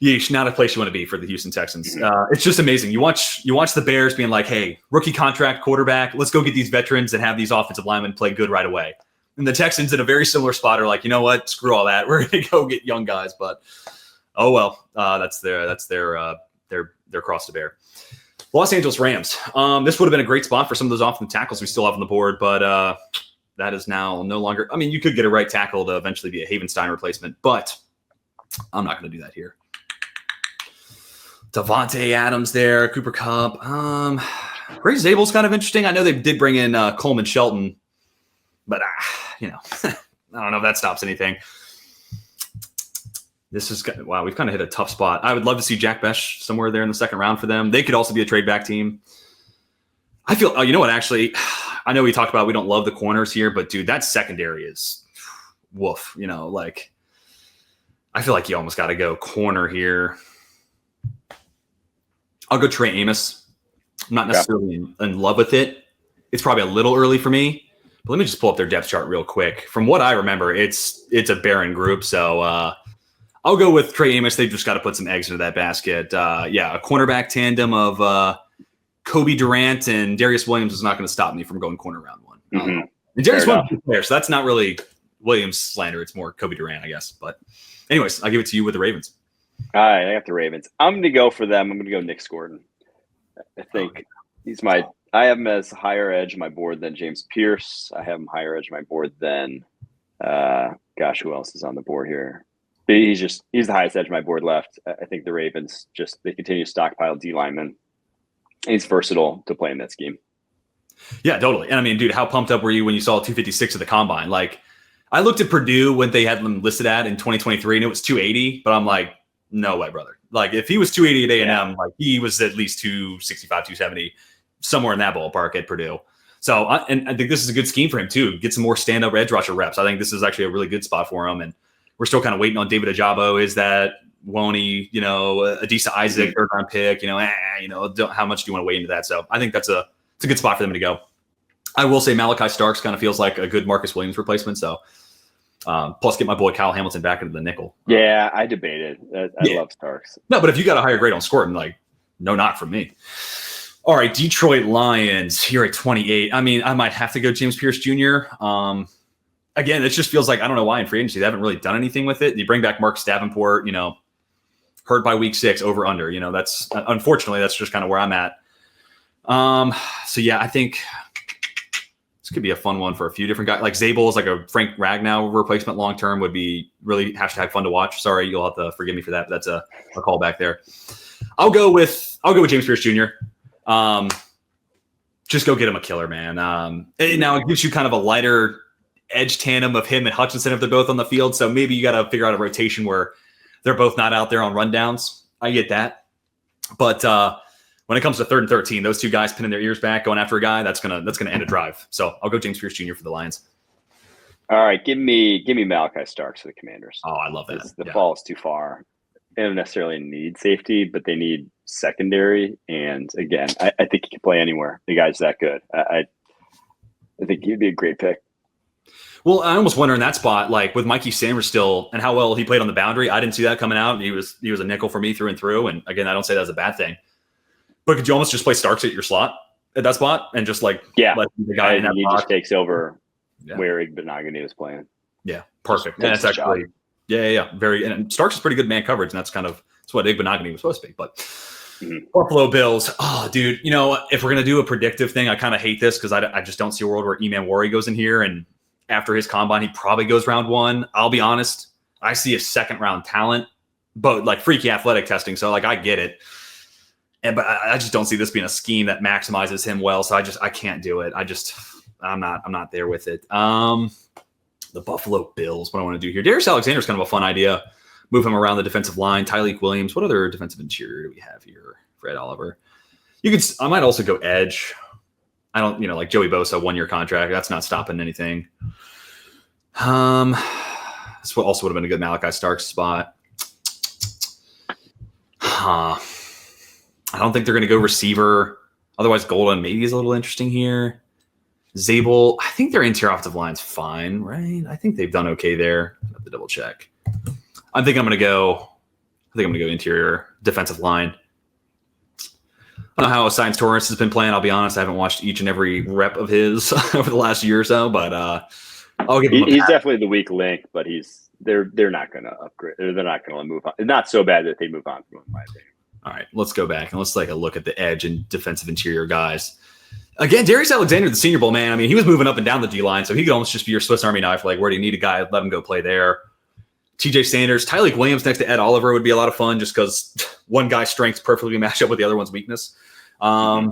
yeesh, not a place you want to be for the Houston Texans. It's just amazing. You watch the Bears being like, hey, rookie contract quarterback, let's go get these veterans and have these offensive linemen play good right away. And the Texans in a very similar spot are like, you know what, screw all that. We're going to go get young guys, but oh well, that's their cross to bear. Los Angeles Rams. This would have been a great spot for some of those offensive tackles we still have on the board, but that is now no longer. I mean, you could get a right tackle to eventually be a Havenstein replacement, but I'm not going to do that here. Devontae Adams there, Cooper Kupp. Greg Zabel's kind of interesting. I know they did bring in Coleman Shelton, but I don't know if that stops anything. This is wow. We've kind of hit a tough spot. I would love to see Jack Besh somewhere there in the second round for them. They could also be a trade back team. I feel. You know what? Actually, I know we talked about we don't love the corners here, but dude, that secondary is woof. I feel like you almost got to go corner here. I'll go Trey Amos. I'm not necessarily in love with it. It's probably a little early for me. But let me just pull up their depth chart real quick. From what I remember, it's a barren group. So I'll go with Trey Amos. They've just got to put some eggs into that basket. A cornerback tandem of Kobe Durant and Darius Williams is not going to stop me from going corner round one. And Darius Williams is a player, so that's not really Williams slander. It's more Kobe Durant, I guess. But anyways, I'll give it to you with the Ravens. All right, I got the Ravens. I'm going to go for them. I'm going to go Nick Gordon. I think I have him as higher edge on my board than James Pierce. I have him higher edge on my board than, who else is on the board here? He's the highest edge of my board left. I think the Ravens they continue to stockpile D linemen. He's versatile to play in that scheme. Yeah, totally. And I mean, dude, how pumped up were you when you saw 256 at the combine? Like, I looked at Purdue when they had them listed in 2023, and it was 280. But I'm like, no way, brother. Like, if he was 280 at A&M, like he was at least 265, 270, somewhere in that ballpark at Purdue. So, and I think this is a good scheme for him too. Get some more stand-up edge rusher reps. I think this is actually a really good spot for him. And we're still kind of waiting on David Ajabo. Is that Woney, Adisa Isaac, third round pick, how much do you want to weigh into that? So I think it's a good spot for them to go. I will say Malachi Starks kind of feels like a good Marcus Williams replacement. So plus get my boy Kyle Hamilton back into the nickel. Yeah, I debated. I love Starks. No, but if you got a higher grade on Scourton, like no knock from me. All right, Detroit Lions here at 28. I mean, I might have to go James Pierce Jr. Again, it just feels like, I don't know why in free agency they haven't really done anything with it. You bring back Mark Davenport, hurt by week 6, over under. That's unfortunately that's just kind of where I'm at. So yeah, I think this could be a fun one for a few different guys. Like Zabel is like a Frank Ragnow replacement long term, would be really #fun to watch. Sorry, you'll have to forgive me for that. But that's a call back there. I'll go with James Pierce Jr. Just go get him a killer, man. Now it gives you kind of a lighter edge tandem of him and Hutchinson if they're both on the field. So maybe you got to figure out a rotation where they're both not out there on rundowns. I get that. But when it comes to 3rd and 13, those two guys pinning their ears back, going after a guy, that's gonna end a drive. So I'll go James Pierce Jr. for the Lions. All right, give me Malachi Starks for the Commanders. Oh, I love that. The fall is too far. They don't necessarily need safety, but they need secondary. And again, I think he can play anywhere. The guy's that good. I think he'd be a great pick. Well, I almost wonder in that spot, like with Mikey Sanders still and how well he played on the boundary. I didn't see that coming out. He was a nickel for me through and through. And again, I don't say that's a bad thing. But could you almost just play Starks at your slot at that spot and just let the guy in that he box? Just takes over where Igbenogany was playing. Yeah, perfect. And that's actually very. And Starks is pretty good man coverage, and that's what Igbenogany was supposed to be. But Buffalo Bills. Oh, dude, if we're gonna do a predictive thing, I kind of hate this because I just don't see a world where Eman Wari goes in here and after his combine he probably goes round 1. I'll be honest, I see a 2nd round talent, but like freaky athletic testing. So like I get it. But I just don't see this being a scheme that maximizes him well. So I can't do it. I'm not there with it. The Buffalo Bills. What I want to do here. Darius Alexander is kind of a fun idea. Move him around the defensive line. Tyleek Williams. What other defensive interior do we have here? Fred Oliver. I might also go edge. I don't, like Joey Bosa, 1-year contract. That's not stopping anything. This also would have been a good Malachi Starks spot. I don't think they're going to go receiver. Otherwise, Golden maybe is a little interesting here. Zabel, I think their interior offensive line's fine, right? I think they've done okay there. I have to double check. I think I'm going to go interior defensive line. I don't know how Science Torrance has been playing. I'll be honest. I haven't watched each and every rep of his over the last year or so, but I'll give him he's definitely the weak link, but they're not going to upgrade. They're not going to move on. It's not so bad that they move on from him, in my opinion. All right, let's go back and let's take a look at the edge and defensive interior guys. Again, Darius Alexander, the Senior Bowl, man. I mean, he was moving up and down the D-line, so he could almost just be your Swiss Army knife. Like, where do you need a guy? Let him go play there. TJ Sanders, Tyleik Williams next to Ed Oliver would be a lot of fun just because one guy's strengths perfectly match up with the other one's weakness. But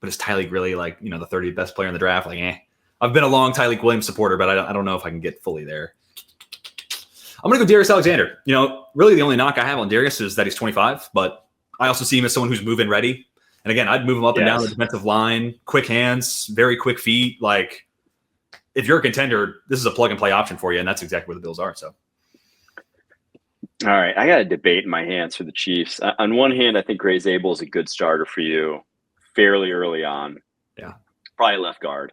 is Tyleik really the 30th best player in the draft? I've been a long Tyleik Williams supporter, but I don't know if I can get fully there. I'm going to go Darius Alexander. Really the only knock I have on Darius is that he's 25, but I also see him as someone who's move-in ready. And again, I'd move him up and down the defensive line, quick hands, very quick feet. If you're a contender, this is a plug-and-play option for you, and that's exactly where the Bills are. So, all right, I got a debate in my hands for the Chiefs. On one hand, I think Gray Zabel is a good starter for you fairly early on. Yeah. Probably left guard,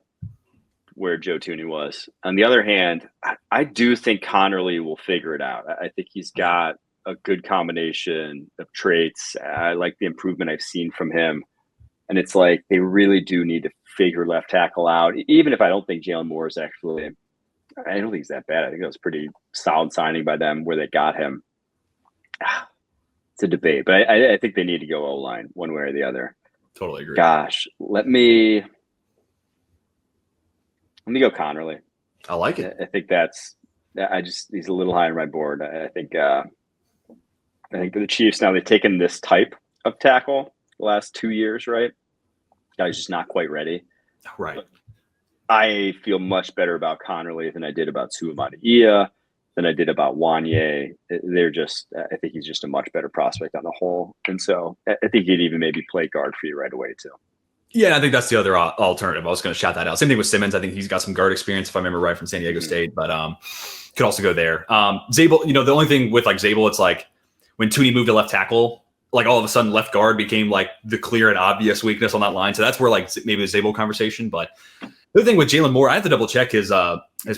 where Joe Thuney was. On the other hand, I do think Connerly will figure it out. I think he's got a good combination of traits. I like the improvement I've seen from him. And it's like they really do need to figure left tackle out, even if I don't think Jalen Moore is actually – I don't think he's that bad. I think that was pretty solid signing by them where they got him. It's a debate, but I think they need to go O-line one way or the other. Totally agree. Gosh, let me go Connerly. I like it. I think he's a little high on my board. I think for the Chiefs now, they've taken this type of tackle the last 2 years, right? Guy's just not quite ready. Right. But I feel much better about Connerly than I did about Suamataia, than I did about Wanye. I think he's just a much better prospect on the whole. And so I think he'd even maybe play guard for you right away too. Yeah, and I think that's the other alternative. I was going to shout that out. Same thing with Simmons. I think he's got some guard experience, if I remember right, from San Diego State, but could also go there. Zabel, the only thing with Zabel, it's when Thuney moved to left tackle, all of a sudden left guard became the clear and obvious weakness on that line. So that's where maybe the Zabel conversation. But the other thing with Jalen Moore, I have to double check his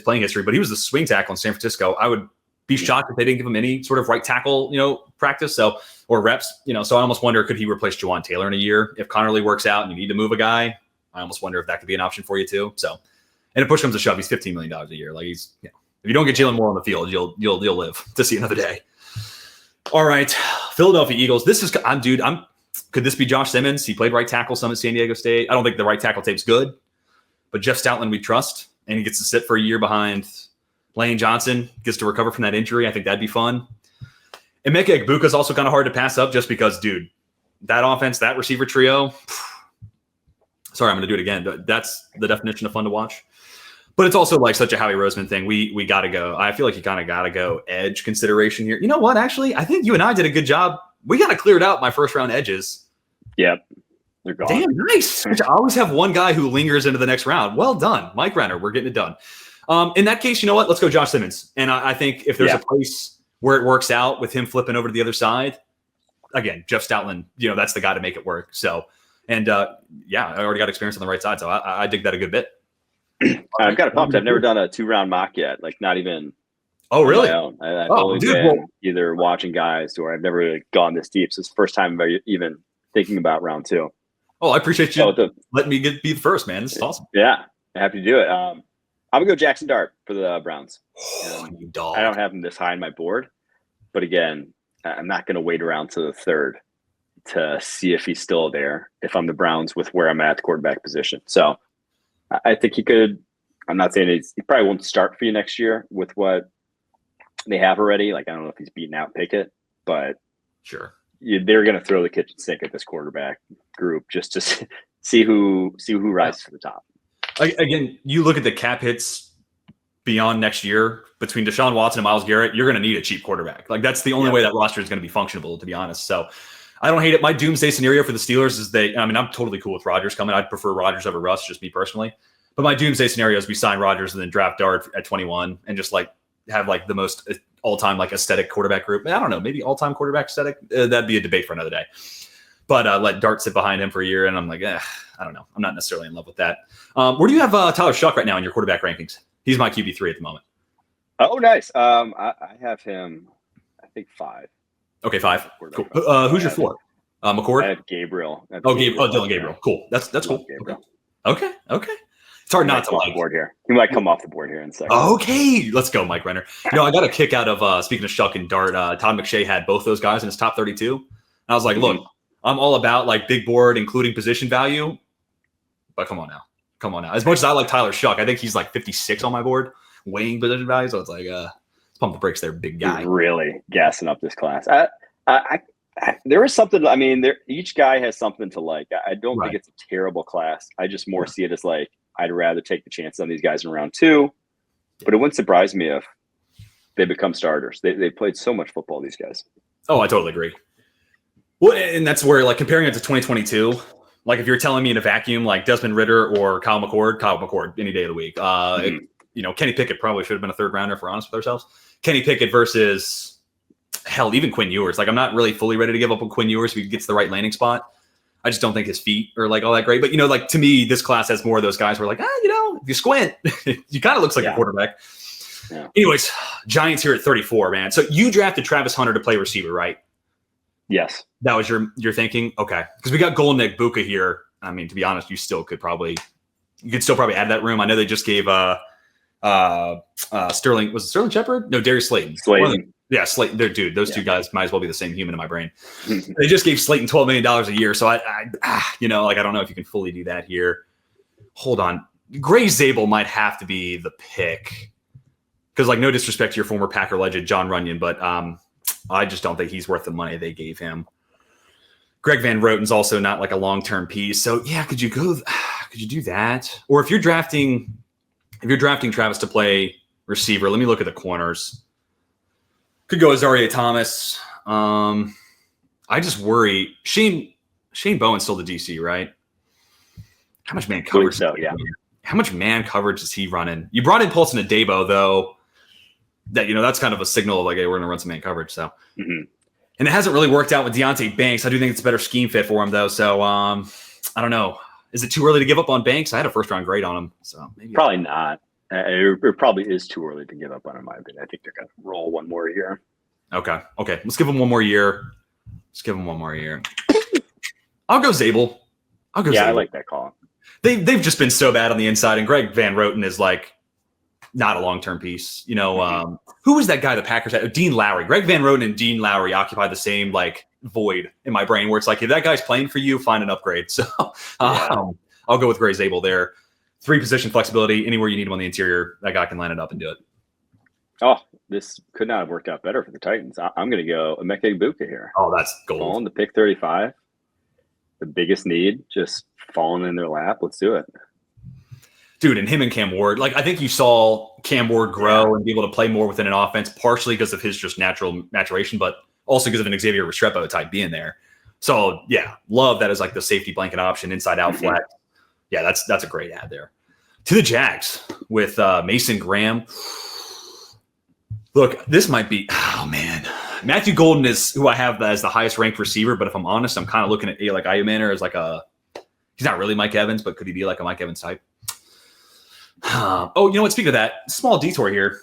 playing history, but he was the swing tackle in San Francisco. I would be shocked if they didn't give him any sort of right tackle, practice. Or reps, so I almost wonder, could he replace Juwan Taylor in a year? If Connerly works out and you need to move a guy, I almost wonder if that could be an option for you too. So, and if push comes to shove, he's $15 million a year. If you don't get Jalen Moore on the field, you'll live to see another day. All right, Philadelphia Eagles. Could this be Josh Simmons? He played right tackle some at San Diego State. I don't think the right tackle tape's good, but Jeff Stoutland we trust, and he gets to sit for a year behind Lane Johnson, gets to recover from that injury. I think that'd be fun. And Emeka Egbuka is also kind of hard to pass up just because, dude, that offense, that receiver trio. Sorry, I'm going to do it again. That's the definition of fun to watch. But it's also such a Howie Roseman thing. We got to go. I feel like you kind of got to go edge consideration here. You know what? Actually, I think you and I did a good job. We got to clear out my first round edges. Yep. They're gone. Damn, nice. I always have one guy who lingers into the next round. Well done. Mike Renner. We're getting it done. In that case, you know what? Let's go Josh Simmons. And I think if there's a place where it works out with him flipping over to the other side, again, Jeff Stoutland, that's the guy to make it work. So, and I already got experience on the right side. So I dig that a good bit. I've got it pumped. I've never done a 2-round mock yet. Not even. Oh, really? I've only been either watching guys or I've never really gone this deep. So it's the first time I'm even thinking about round 2. Oh, I appreciate you letting me be the first, man. This is awesome. Yeah, happy to do it. I'm gonna go Jackson Dart for the Browns. You dog. I don't have him this high on my board, but again, I'm not gonna wait around to the third to see if he's still there. If I'm the Browns with where I'm at the quarterback position, so I think he could. I'm not saying he probably won't start for you next year with what they have already. I don't know if he's beaten out Pickett, but sure. They're going to throw the kitchen sink at this quarterback group just to see who rises to the top. Again, you look at the cap hits beyond next year between Deshaun Watson and Myles Garrett, you're going to need a cheap quarterback. That's the only way that roster is going to be functionable, to be honest. So I don't hate it. My doomsday scenario for the Steelers is I'm totally cool with Rodgers coming. I'd prefer Rodgers over Russ, just me personally. But my doomsday scenario is we sign Rodgers and then draft Dart at 21 and just have the most all-time aesthetic quarterback group. I don't know, maybe all-time quarterback aesthetic. That'd be a debate for another day. But let Dart sit behind him for a year, and I'm I don't know. I'm not necessarily in love with that. Where do you have Tyler Shuck right now in your quarterback rankings? He's my QB3 at the moment. Oh, nice. I have him, I think 5. Okay, 5. Cool. Who's your 4? McCord? I have Gabriel. Dylan Gabriel. Cool. That's cool. Gabriel. Okay. It's hard not to like. Board here. He might come off the board here in a second. Okay, let's go, Mike Renner. I got a kick out of speaking of Shuck and Dart. Todd McShay had both those guys in his top 32. And I was like, look, I'm all about like big board, including position value. But come on now. As much as I like Tyler Shuck, I think he's like 56 on my board, weighing position value. So it's like, let's pump the brakes there, big guy. He's really gassing up this class. There is something. I mean, each guy has something to like. I don't think it's a terrible class. I just more see it as like I'd rather take the chance on these guys in round 2. But it wouldn't surprise me if they become starters. They played so much football, these guys. Oh, I totally agree. Well, and that's where like comparing it to 2022. Like if you're telling me in a vacuum, like Desmond Ridder or Kyle McCord any day of the week. Kenny Pickett probably should have been a 3rd rounder if we're honest with ourselves. Kenny Pickett versus even Quinn Ewers. Like I'm not really fully ready to give up on Quinn Ewers if he gets the right landing spot. I just don't think his feet are like all that great. But like to me, this class has more of those guys where like, if you squint, you kind of looks like a quarterback. Yeah. Anyways, Giants here at 34, man. So you drafted Travis Hunter to play receiver, right? Yes. That was your thinking? Okay. Because we got Golden Buka here. I mean, to be honest, you could still probably add that room. I know they just gave Sterling. Was it Sterling Shepard? No, Darius Slayton. Slayton. Slayton. Those two guys might as well be the same human in my brain. They just gave Slayton $12 million a year. So I don't know if you can fully do that here. Hold on. Gray Zabel might have to be the pick. Because no disrespect to your former Packer legend, John Runyon, but I just don't think he's worth the money they gave him. Greg Van Roten's also not like a long-term piece. So could you do that? Or if you're drafting Travis to play receiver, let me look at the corners. Could go Azaria Thomas. I just worry. Shane Bowen's still the DC, right? How much man coverage? How much man coverage is he running? You brought in Paulson Adebo, though. That that's kind of a signal of like, hey, we're going to run some man coverage. So, and it hasn't really worked out with Deonte Banks. I do think it's a better scheme fit for him, though. So, I don't know. Is it too early to give up on Banks? I had a 1st-round grade on him, so maybe probably not. It probably is too early to give up on him. I think they're going to roll one more year. Okay. Let's give him one more year. I'll go Zabel. Zabel. I like that call. They've just been so bad on the inside, and Greg Van Roten is like not a long-term piece. Who was that guy the Packers had? Dean Lowry. Greg Van Roten and Dean Lowry occupy the same like void in my brain where it's like, if that guy's playing for you, find an upgrade. So I'll go with Gray Zabel there. 3 position flexibility. Anywhere you need him on the interior, that guy can line it up and do it. Oh, this could not have worked out better for the Titans. I'm going to go Emeka Egbuka here. Oh, that's gold. Falling to pick 35. The biggest need, just falling in their lap. Let's do it. Dude, and him and Cam Ward, like I think you saw Cam Ward grow and be able to play more within an offense, partially because of his just natural maturation, but also because of an Xavier Restrepo type being there. So love that as like the safety blanket option, inside out flat. Yeah, that's a great ad there. To the Jags with Mason Graham. Look, this might be Matthew Golden is who I have as the highest ranked receiver, but if I'm honest, I'm kind of looking at like Ayumanner as like he's not really Mike Evans, but could he be like a Mike Evans type? You know what? Speaking of that, small detour here.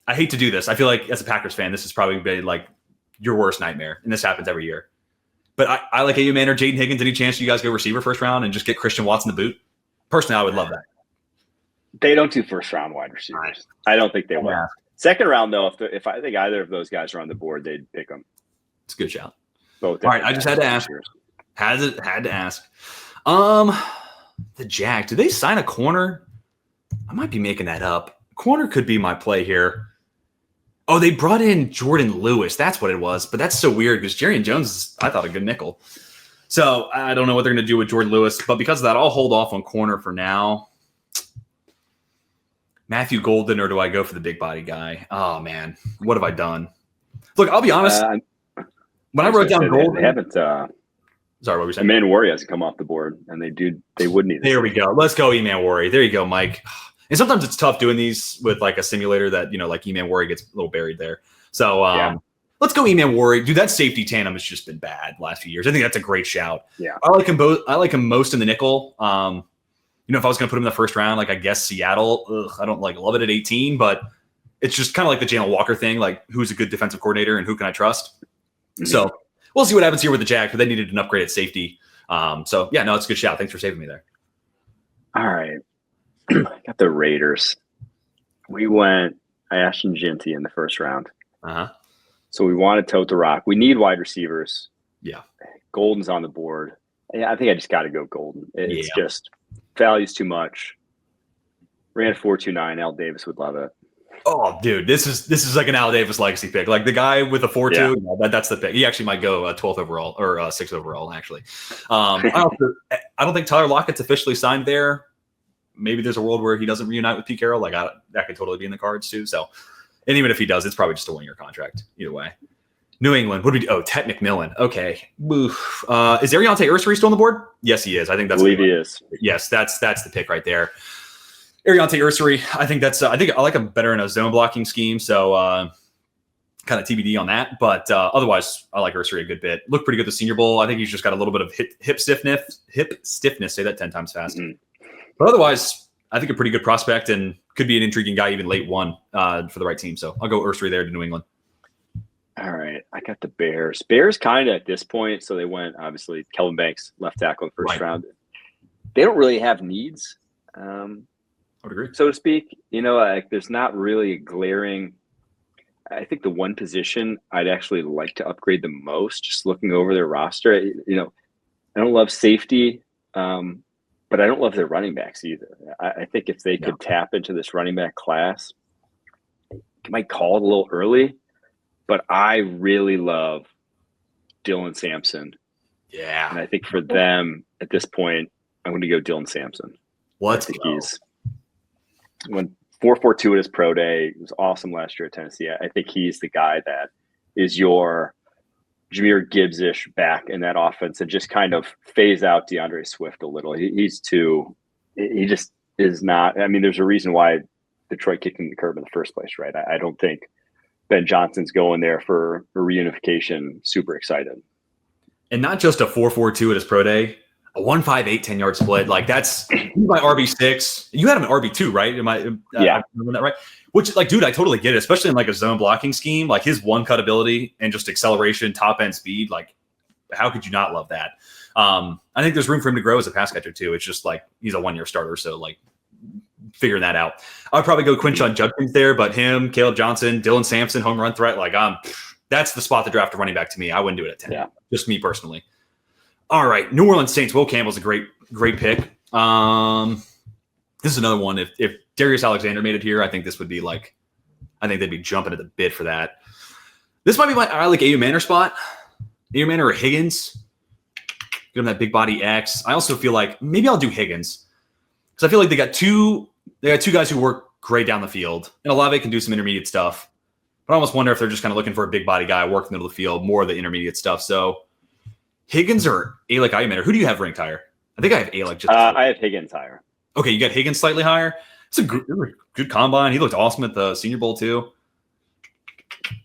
I hate to do this. I feel like as a Packers fan, this is probably like your worst nightmare, and this happens every year. But I like Ayumanner, Jaden Higgins. Any chance you guys go receiver 1st round and just get Christian Watson the boot? Personally, I would love that. They don't do 1st-round wide receivers. Right. I don't think they will. Yeah. 2nd round, though, if I think either of those guys are on the board, they'd pick them. It's a good shout. Both. All right, I just had to ask. Had to ask. The Jags, did they sign a corner? I might be making that up. Corner could be my play here. Oh, they brought in Jordan Lewis. That's what it was. But that's so weird because Jerry Jones is, I thought, a good nickel. So I don't know what they're going to do with Jordan Lewis. But because of that, I'll hold off on corner for now. Matthew Golden, or do I go for the big body guy? Oh, man. What have I done? Look, I'll be honest. When I wrote down Golden. They haven't. Sorry, what were you saying? Eman Warrior hasn't come off the board, and they would need. There we go. Let's go, Eman Warrior. There you go, Mike. And sometimes it's tough doing these with like a simulator that, like Eman Warrior gets a little buried there. So Let's go E-Man Warrior. Dude, that safety tandem has just been bad last few years. I think that's a great shout. Yeah. I like him both. I like him most in the nickel. If I was going to put him in the first round, I guess Seattle, I don't love it at 18, but it's just kind of like the Jalen Walker thing, who's a good defensive coordinator and who can I trust? Mm-hmm. So we'll see what happens here with the Jags, but they needed an upgrade at safety. It's a good shout. Thanks for saving me there. All right. Got the Raiders. I asked Ginty in the first round. Uh-huh. So we want to tote the rock. We need wide receivers. Yeah. Golden's on the board. I think I just got to go Golden. It's just values too much. Ran 4.29. Al Davis would love it. Oh, dude, this is like an Al Davis legacy pick. Like the guy with the 4.2, that's the pick. He actually might go 12th overall or 6th overall, actually. I don't think Tyler Lockett's officially signed there. Maybe there's a world where he doesn't reunite with Pete Carroll. That could totally be in the cards too. So, and even if he does, it's probably just a 1-year contract. Either way. New England. What do we do? Oh, Ted McMillan. Okay. Oof. Is Ariante Ursary still on the board? Yes, he is. I think that's. I believe he is. Yes, that's the pick right there. Ariante Ursary. I think I like him better in a zone blocking scheme. So kind of TBD on that. But otherwise, I like Ursary a good bit. Looked pretty good at the Senior Bowl. I think he's just got a little bit of hip stiffness. Say that 10 times fast. Mm-hmm. But otherwise, I think a pretty good prospect and could be an intriguing guy, even late one for the right team. So I'll go Ursary there to New England. All right. I got the Bears. Bears kind of at this point. So they went, obviously, Kelvin Banks, left tackle in the first round. They don't really have needs, I would agree, so to speak. There's not really a glaring. I think the one position I'd actually like to upgrade the most, just looking over their roster, I don't love safety. But I don't love their running backs either. I think if they could tap into this running back class, I might call it a little early, but I really love Dylan Sampson. Yeah. And I think for them at this point, I'm going to go Dylan Sampson. He's went 4.42 at his pro day. It was awesome last year at Tennessee. I think he's the guy that is your Jahmyr Gibbs-ish back in that offense and just kind of phase out DeAndre Swift a little. He just is not. I mean, there's a reason why Detroit kicked him in the curb in the first place, right? I don't think Ben Johnson's going there for a reunification. Super excited. And not just a 4.42 at his pro day, a 1.58 10-yard split. That's my RB6. You had him at RB2, right? Am I remember that right? Which, dude, I totally get it, especially in a zone blocking scheme. His one cut ability and just acceleration, top end speed. How could you not love that? I think there's room for him to grow as a pass catcher too. It's just he's a 1-year starter, so figuring that out. I'd probably go Quinshon Judkins there, but him, Caleb Johnson, Dylan Sampson, home run threat. That's the spot to draft a running back to me. I wouldn't do it at 10. Yeah. Just me personally. All right, New Orleans Saints. Will Campbell's a great pick. This is another one. If Darius Alexander made it here, I think this would be I think they'd be jumping at the bit for that. This might be I like Ayu Manor spot. Ayu Manor or Higgins. Give him that big body X. I also feel maybe I'll do Higgins because I feel they got two guys who work great down the field, and Olave can do some intermediate stuff. But I almost wonder if they're just kind of looking for a big body guy, work in the middle of the field, more of the intermediate stuff. So Higgins or Alec Ayu Manor. Who do you have ranked higher? I think I have Alec. I have Higgins higher. Okay, you got Higgins slightly higher. It's a good combine. He looked awesome at the Senior Bowl too.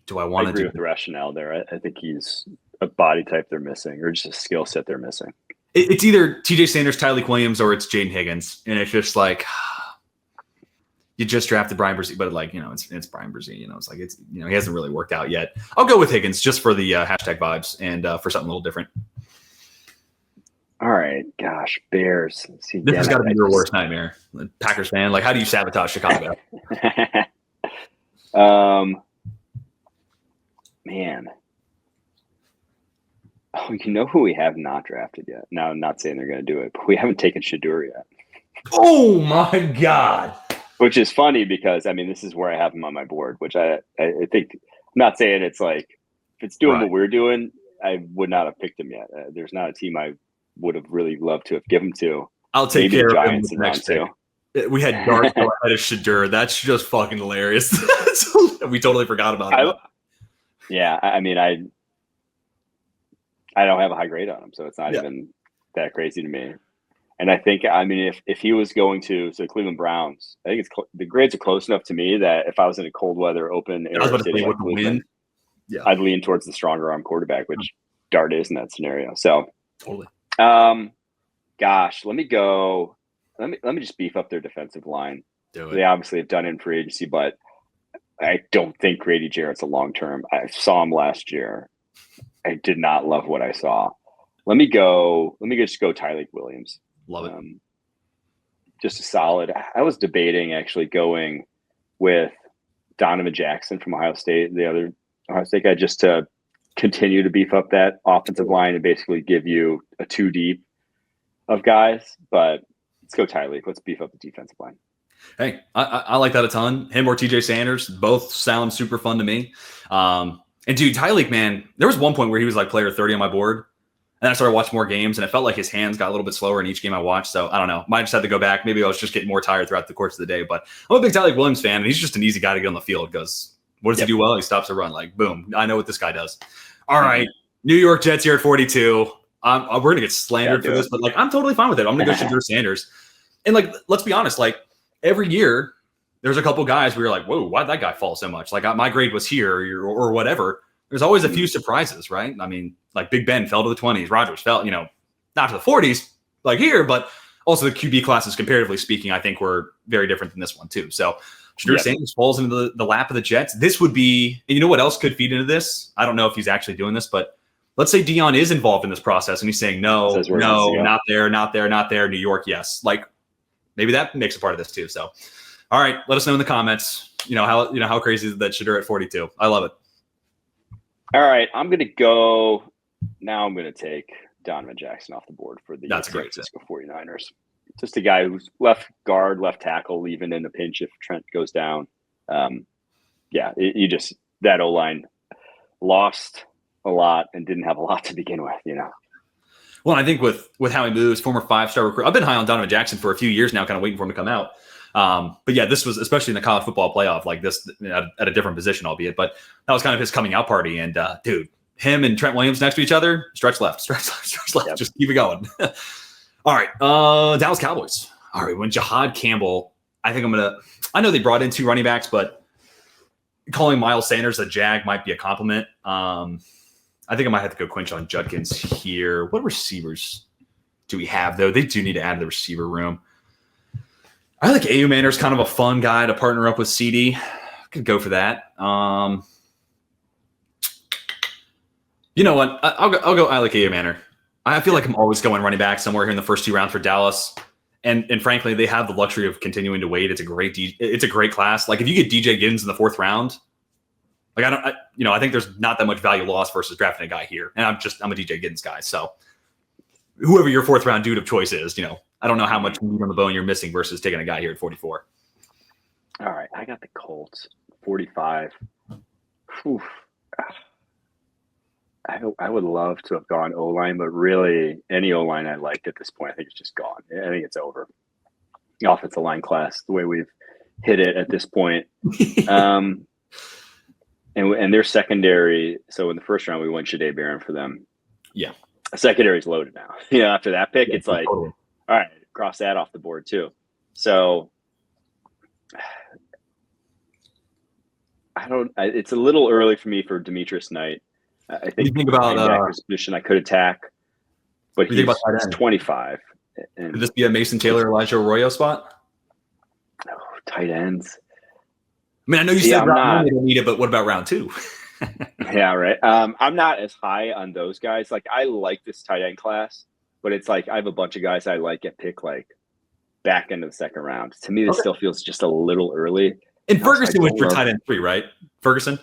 Do I want to agree with the rationale there? I think he's a body type they're missing, or just a skill set they're missing. It's either TJ Sanders, Tyreek Williams, or it's Jaden Higgins, and it's just you just drafted Brian Brzee, but it's Brian Brzee. It's he hasn't really worked out yet. I'll go with Higgins just for the hashtag vibes and for something a little different. All right, gosh, Bears. This has got to be your worst nightmare, Packers fan. How do you sabotage Chicago? Man. Oh, you know who we have not drafted yet? Now, I'm not saying they're going to do it, but we haven't taken Shadur yet. Oh my God! Which is funny because this is where I have him on my board. Which I think I'm not saying it's if it's doing what we're doing, I would not have picked him yet. There's not a team I would have really loved to have given him to. I'll take care of him next pick. We had Dark ahead of Shadur. That's just fucking hilarious. We totally forgot about it. I don't have a high grade on him, so it's not even that crazy to me. And I think, if he was going to Cleveland Browns, I think the grades are close enough to me that if I was in a cold weather, open area city like Cleveland, I'd lean towards the stronger arm quarterback, which Dart is in that scenario. So totally. Gosh, let me go. Let me just beef up their defensive line. They obviously have done it in free agency, but I don't think Grady Jarrett's a long term. I saw him last year. I did not love what I saw. Let me just go Tyreek Williams. Love it. Just a solid. I was debating actually going with Donovan Jackson from Ohio State, the other Ohio State guy, just to continue to beef up that offensive line and basically give you a 2 deep of guys. But let's go Tyreek. Let's beef up the defensive line. Hey, I like that a ton. Him or TJ Sanders, both sound super fun to me. And dude, Tyreek, man, there was one point where he was like player 30 on my board. And I started watching more games, and it felt like his hands got a little bit slower in each game I watched. So I don't know. Might just have to go back. Maybe I was just getting more tired throughout the course of the day. But I'm a big Tyreek Williams fan, and he's just an easy guy to get on the field because what does he do well? He stops the run. Like, boom. I know what this guy does. All right. New York Jets here at 42. We're going to get slandered for this, but like I'm totally fine with it. I'm going to go Shadur Sanders. And like, let's be honest, like every year there's a couple guys where you're like, whoa, why'd that guy fall so much? Like my grade was here or whatever. There's always a few surprises, right? I mean, like Big Ben fell to the 20s. Rodgers fell, not to the 40s like here, but also the QB classes, comparatively speaking, I think were very different than this one too. So Shadur Sanders falls into the lap of the Jets. This would be, and you know what else could feed into this? I don't know if he's actually doing this, but let's say Dion is involved in this process and he's saying, no, not there. New York, yes. Like maybe that makes a part of this too. So, all right, let us know in the comments, how crazy is that Shadur at 42. I love it. All right, I'm going to take Donovan Jackson off the board for the San Francisco 49ers. Just a guy who's left guard, left tackle, even in a pinch if Trent goes down. That O-line lost a lot and didn't have a lot to begin with, Well, I think with how he moves, former 5-star recruit. I've been high on Donovan Jackson for a few years now, kind of waiting for him to come out. But yeah, this was especially in the college football playoff, like this at a different position, albeit, but that was kind of his coming out party. And dude, him and Trent Williams next to each other, stretch left, Yep. Just keep it going. All right. Dallas Cowboys. All right. When Jahad Campbell, I know they brought in 2 running backs, but calling Miles Sanders a Jag might be a compliment. I think I might have to go Quinshon Judkins here. What receivers do we have though? They do need to add to the receiver room. I like A.U. Manner's kind of a fun guy to partner up with CD. I could go for that. You know what? I'll go. I like A.U. Manner. I feel like I'm always going running back somewhere here in the first 2 rounds for Dallas. And frankly, they have the luxury of continuing to wait. It's a great class. Like if you get DJ Giddens in the 4th round, like I think there's not that much value lost versus drafting a guy here. And I'm a DJ Giddens guy. So whoever your 4th round dude of choice is, I don't know how much meat on the bone you're missing versus taking a guy here at 44. All right. I got the Colts 45. Whew. I would love to have gone O-line, but really any O-line I liked at this point, I think it's just gone. I think it's over. The offensive line class, the way we've hit it at this point. And their secondary. So in the first round, we went Shadé Barron for them. Yeah. The secondary is loaded now. After that pick, it's like, totally. All right, cross that off the board too. So it's a little early for me for Demetrius Knight. I think about his position I could attack, but he's 25. And could this be a Mason Taylor, Elijah Arroyo spot? Oh, tight ends. I mean, I know you said round 1 you don't need it, but what about round 2? Yeah, right. I'm not as high on those guys. Like I like this tight end class, but it's like I have a bunch of guys I like at pick like back into the 2nd round. To me, this still feels just a little early. And Ferguson was your tight end 3, right? Ferguson?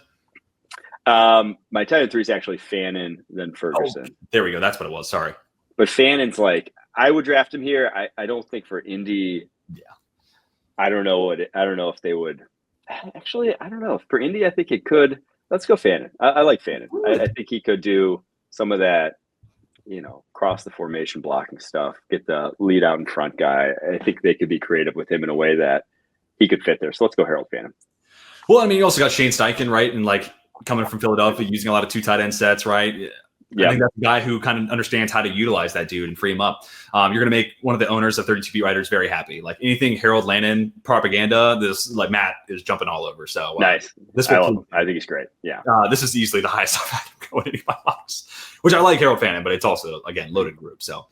My tight end 3 is actually Fannin, then Ferguson. Oh, there we go. That's what it was. Sorry. But Fannon's like, I would draft him here. I don't think for Indy. Yeah. I don't know if they would. Actually, I don't know. For Indy, I think it could. Let's go Fannin. I like Fannin. I think he could do some of that, cross the formation blocking stuff, get the lead out in front guy. I think they could be creative with him in a way that he could fit there. So let's go Harold Fannin. Well, I mean, you also got Shane Steichen, right? And like coming from Philadelphia, using a lot of 2 tight end sets, right? I think that's a guy who kind of understands how to utilize that dude and free him up. You're going to make one of the owners of 32 beat writers very happy. Like anything Harold Lannon propaganda, this like Matt is jumping all over. So nice. This I love him. I think he's great. Yeah. This is easily the highest I've had him go in any of my mocks, which I like Harold Fannin, but it's also, again, loaded group. So,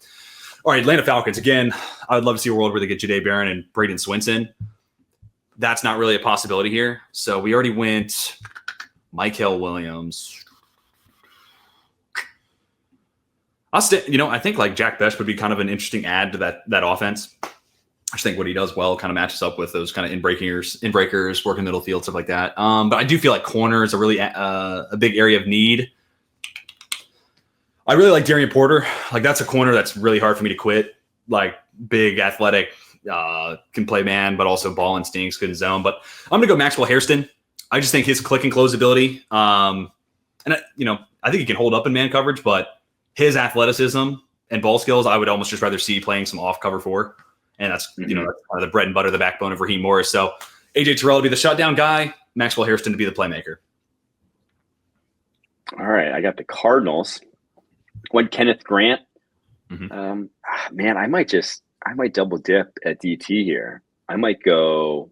all right, Atlanta Falcons. Again, I would love to see a world where they get Jahdae Barron and Braden Swinson. That's not really a possibility here. So we already went Michael Williams. I think like Jack Bech would be kind of an interesting add to that offense. I just think what he does well kind of matches up with those kind of in-breakers, working middle field, stuff like that. But I do feel like corner is a really a big area of need. I really like Darian Porter. Like that's a corner that's really hard for me to quit. Like big, athletic, can play man, but also ball instincts, good in zone. But I'm going to go Maxwell Hairston. I just think his click and close ability, I think he can hold up in man coverage, but his athleticism and ball skills, I would almost just rather see playing some off cover 4. And that's, that's kind of the bread and butter, the backbone of Raheem Morris. So AJ Terrell to be the shutdown guy, Maxwell Hairston to be the playmaker. All right. I got the Cardinals. Went Kenneth Grant. Man, I might double dip at DT here. I'm going to go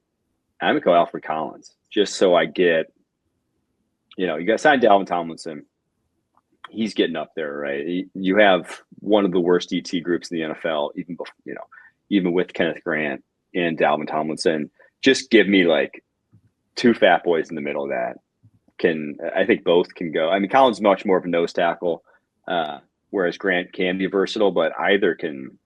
Alfred Collins just so I get, you got signed Dalvin Tomlinson. He's getting up there, right? You have one of the worst DT groups in the NFL, even with Kenneth Grant and Dalvin Tomlinson. Just give me like 2 fat boys in the middle of that. I think both can go. I mean, Collins is much more of a nose tackle, whereas Grant can be versatile, but either can,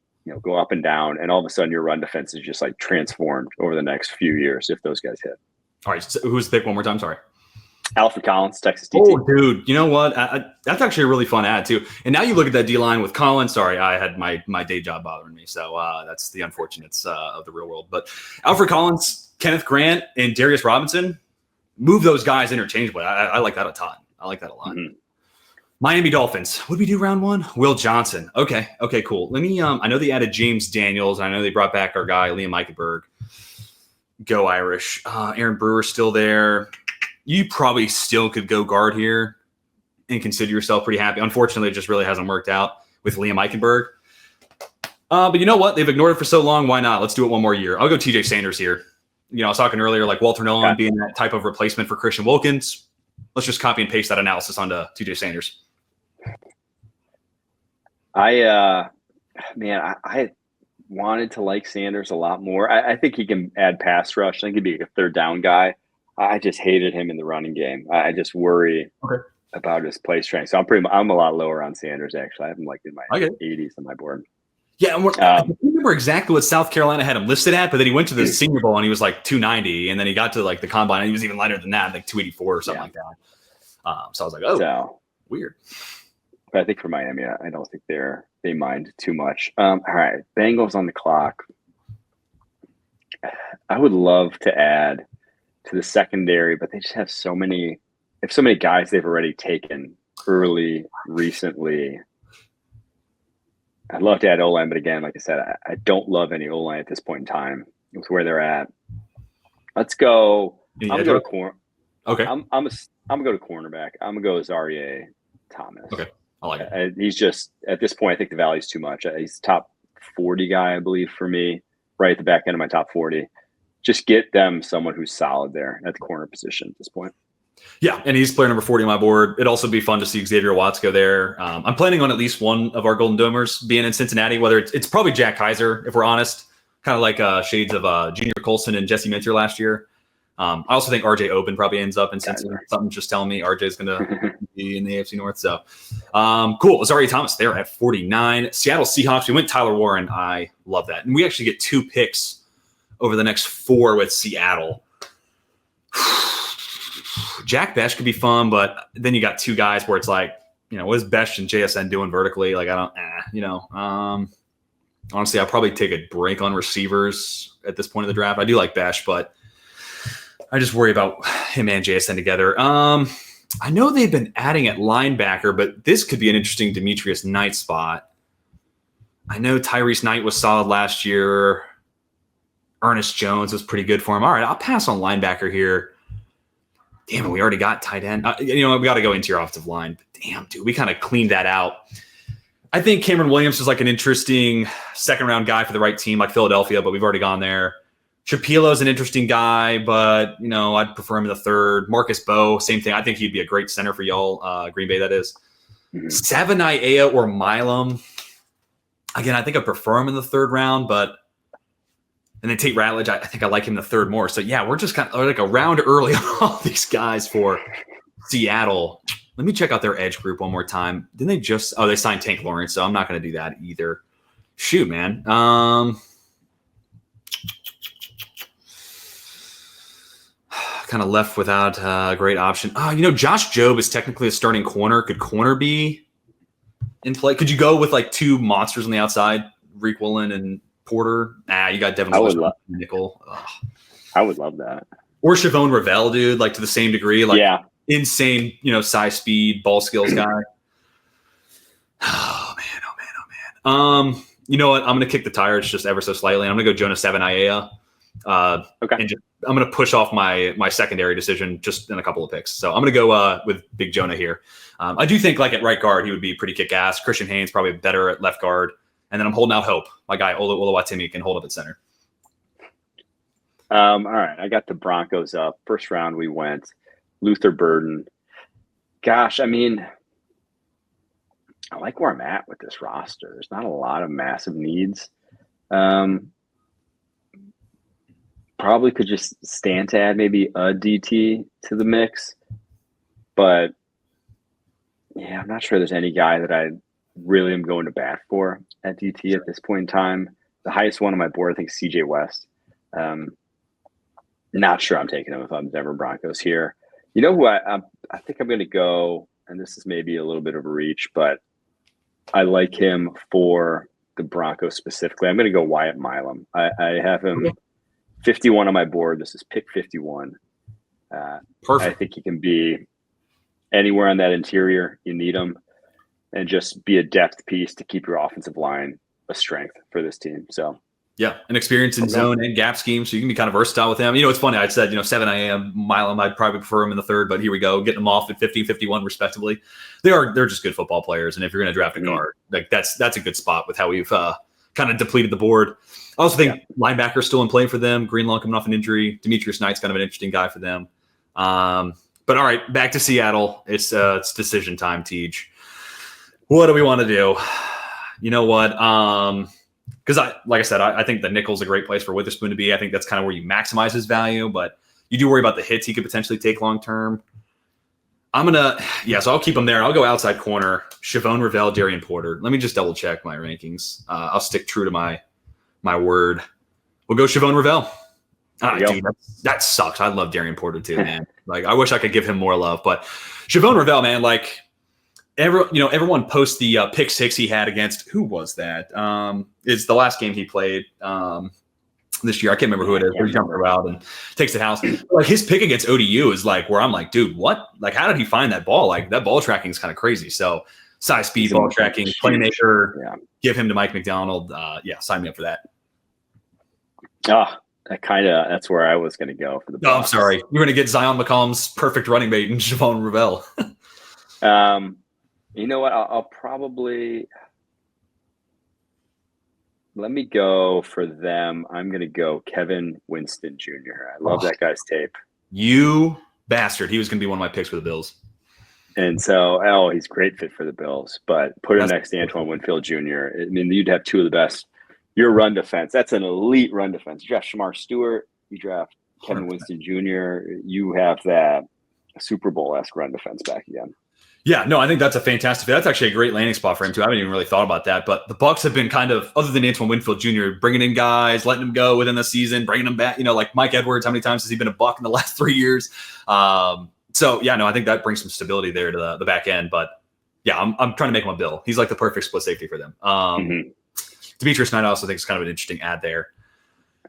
go up and down, and all of a sudden your run defense is just like transformed over the next few years if those guys hit. All right, so who's the pick one more time? Sorry. Alfred Collins, Texas DT. Oh, dude, you know what? That's actually a really fun ad too. And now you look at that D-line with Collins. Sorry, I had my day job bothering me, so that's the unfortunates of the real world. But Alfred Collins, Kenneth Grant, and Darius Robinson, move those guys interchangeably. I like that a ton. I like that a lot. Mm-hmm. Miami Dolphins. What did we do round 1? Will Johnson. Okay, cool. Let me. I know they added James Daniels. I know they brought back our guy Liam Eichenberg. Go Irish. Aaron Brewer's still there. You probably still could go guard here and consider yourself pretty happy. Unfortunately, it just really hasn't worked out with Liam Eichenberg. But you know what? They've ignored it for so long. Why not? Let's do it one more year. I'll go TJ Sanders here. I was talking earlier, like Walter Nolan being that type of replacement for Christian Wilkins. Let's just copy and paste that analysis onto TJ Sanders. I wanted to like Sanders a lot more. I think he can add pass rush. I think he'd be a third down guy. I just hated him in the running game. I just worry about his play strength. So I'm a lot lower on Sanders, actually. I have him like in my 80s on my board. Yeah, I remember exactly what South Carolina had him listed at, but then he went to the Senior Bowl and he was like 290, and then he got to like the combine and he was even lighter than that, like 284 or something like that. So I was like, weird. But I think for Miami, I don't think they mind too much. All right, Bengals on the clock. I would love to add to the secondary, but they just have so many guys they've already taken early recently. I'd love to add O-line, but again, like I said, I don't love any O-line at this point in time with where they're at. Let's go. I'm gonna go to corner. Okay. I'm gonna go to cornerback. I'm gonna go Zaire Thomas. Okay. I like it. He's just at this point, I think the value's too much. He's top 40 guy, I believe, for me, right at the back end of my top 40. Just get them someone who's solid there at the corner position at this point. Yeah, and he's player number 40 on my board. It'd also be fun to see Xavier Watts go there. I'm planning on at least one of our Golden Domers being in Cincinnati, whether it's probably Jack Kaiser, if we're honest, kind of like shades of Junior Colson and Jesse Minter last year. I also think RJ Open probably ends up in Cincinnati. Something's just telling me RJ is going to be in the AFC North. So cool. Zaire Thomas there at 49. Seattle Seahawks. We went Tyler Warren. I love that. And we actually get 2 picks over the next 4 with Seattle. Jack Bech could be fun, but then you got 2 guys where it's like, what is Bech and JSN doing vertically? Like, I don't, honestly, I'll probably take a break on receivers at this point of the draft. I do like Bech, but I just worry about him and JSN together. I know they've been adding at linebacker, but this could be an interesting Demetrius Knight spot. I know Tyrese Knight was solid last year. Ernest Jones was pretty good for him. All right, I'll pass on linebacker here. Damn it, we already got tight end. We got to go into your offensive line. But damn, dude, we kind of cleaned that out. I think Cameron Williams is like an interesting second-round guy for the right team, like Philadelphia, but we've already gone there. Shapilo's an interesting guy, but, I'd prefer him in the third. Marcus Bowe, same thing. I think he'd be a great center for y'all, Green Bay, that is. Savaiinaea or Milam. Again, I think I prefer him in the third round, but – and then Tate Ratledge, I think I like him in the third more. So, yeah, we're just kind of like a round early on all these guys for Seattle. Let me check out their edge group one more time. Didn't they just – they signed Tank Lawrence, so I'm not going to do that either. Shoot, man. Kind of left without a great option. Josh Jobe is technically a starting corner. Could corner be in play? Could you go with like two monsters on the outside, Reek Woolen and Porter? You got Devin Willis nickel. Ugh. I would love that. Or Chavon Ravel, dude, like to the same degree. Like insane, size, speed, ball skills guy. Oh man. You know what? I'm going to kick the tires just ever so slightly. I'm going to go Jonah Savaiinaea. Okay. And I'm going to push off my secondary decision just in a couple of picks. So I'm going to go with Big Jonah here. I do think like at right guard, he would be pretty kick-ass. Christian Haynes probably better at left guard. And then I'm holding out hope. My guy, Oluwatimi, can hold up at center. All right. I got the Broncos up. First round we went. Luther Burden. Gosh, I mean, I like where I'm at with this roster. There's not a lot of massive needs. Probably could just stand to add maybe a DT to the mix. But, yeah, I'm not sure there's any guy that I really am going to bat for at DT at this point in time. The highest one on my board, I think, is CJ West. Not sure I'm taking him if I'm Denver Broncos here. You know who I think I'm going to go, and this is maybe a little bit of a reach, but I like him for the Broncos specifically. I'm going to go Wyatt Milam. I have him 51 on my board. This is pick 51. Perfect. I think he can be anywhere on that interior you need him, and just be a depth piece to keep your offensive line a strength for this team. So, yeah, an experience in zone and gap scheme, so you can be kind of versatile with him. It's funny. I said, 7 a.m. Milam, I'd probably prefer him in the third, but here we go, getting them off at 50, 51 respectively. They're just good football players, and if you're going to draft a guard, like that's a good spot with how we've kind of depleted the board. I also think linebacker's still in play for them. Greenlaw coming off an injury. Demetrius Knight's kind of an interesting guy for them. But all right, back to Seattle. It's decision time, Tej. What do we want to do? You know what? Because like I said, I think the nickel's a great place for Witherspoon to be. I think that's kind of where you maximize his value, but you do worry about the hits he could potentially take long term. So I'll keep him there. I'll go outside corner. Chavon Ravel, Darian Porter. Let me just double check my rankings. I'll stick true to my word. We'll go Chavon Ravel. Dude, that sucks. I love Darian Porter too, man. Like I wish I could give him more love, but Chavon Ravel, man, like. Everyone posts the pick six he had against, who was that? It's the last game he played this year. I can't remember who it is. He's jumping around and takes the house. Like his pick against ODU is like where I'm like, dude, what? Like, how did he find that ball? Like that ball tracking is kind of crazy. So size, speed, ball tracking, playmaker. Give him to Mike McDonald. Sign me up for that. That's where I was going to go for the Bucs. I'm sorry. You're going to get Zion McCollum's perfect running mate in Chavon Ravel. You know what? I'll probably let me go for them. I'm going to go Kevin Winston Jr. I love that guy's tape. You bastard. He was going to be one of my picks for the Bills. And so, he's a great fit for the Bills. But put him next to Antoine Winfield Jr. I mean, you'd have two of the best. Your run defense, that's an elite run defense. You draft Shamar Stewart, you draft Kevin Winston Jr., you have that Super Bowl-esque run defense back again. Yeah, no, I think that's a fantastic fit. That's actually a great landing spot for him, too. I haven't even really thought about that. But the Bucs have been kind of, other than Antoine Winfield Jr., bringing in guys, letting them go within the season, bringing them back. Like Mike Edwards, how many times has he been a Buck in the last 3 years? I think that brings some stability there to the back end. But, yeah, I'm trying to make him a Bill. He's like the perfect split safety for them. Demetrius Knight I also think is kind of an interesting ad there.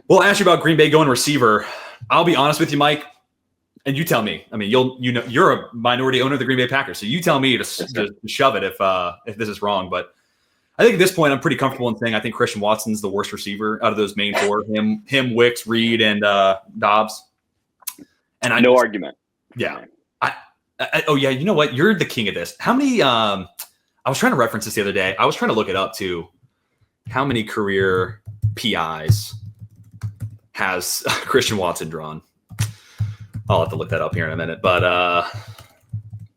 We'll ask you about Green Bay going receiver. I'll be honest with you, Mike. And you tell me. I mean, you're a minority owner of the Green Bay Packers, so you tell me to shove it if this is wrong. But I think at this point, I'm pretty comfortable in saying I think Christian Watson's the worst receiver out of those main four. Him, Wicks, Reed, and Dobbs. And no argument. Yeah. Oh yeah. You know what? You're the king of this. How many? I was trying to reference this the other day. I was trying to look it up too. How many career PIs has Christian Watson drawn? I'll have to look that up here in a minute, but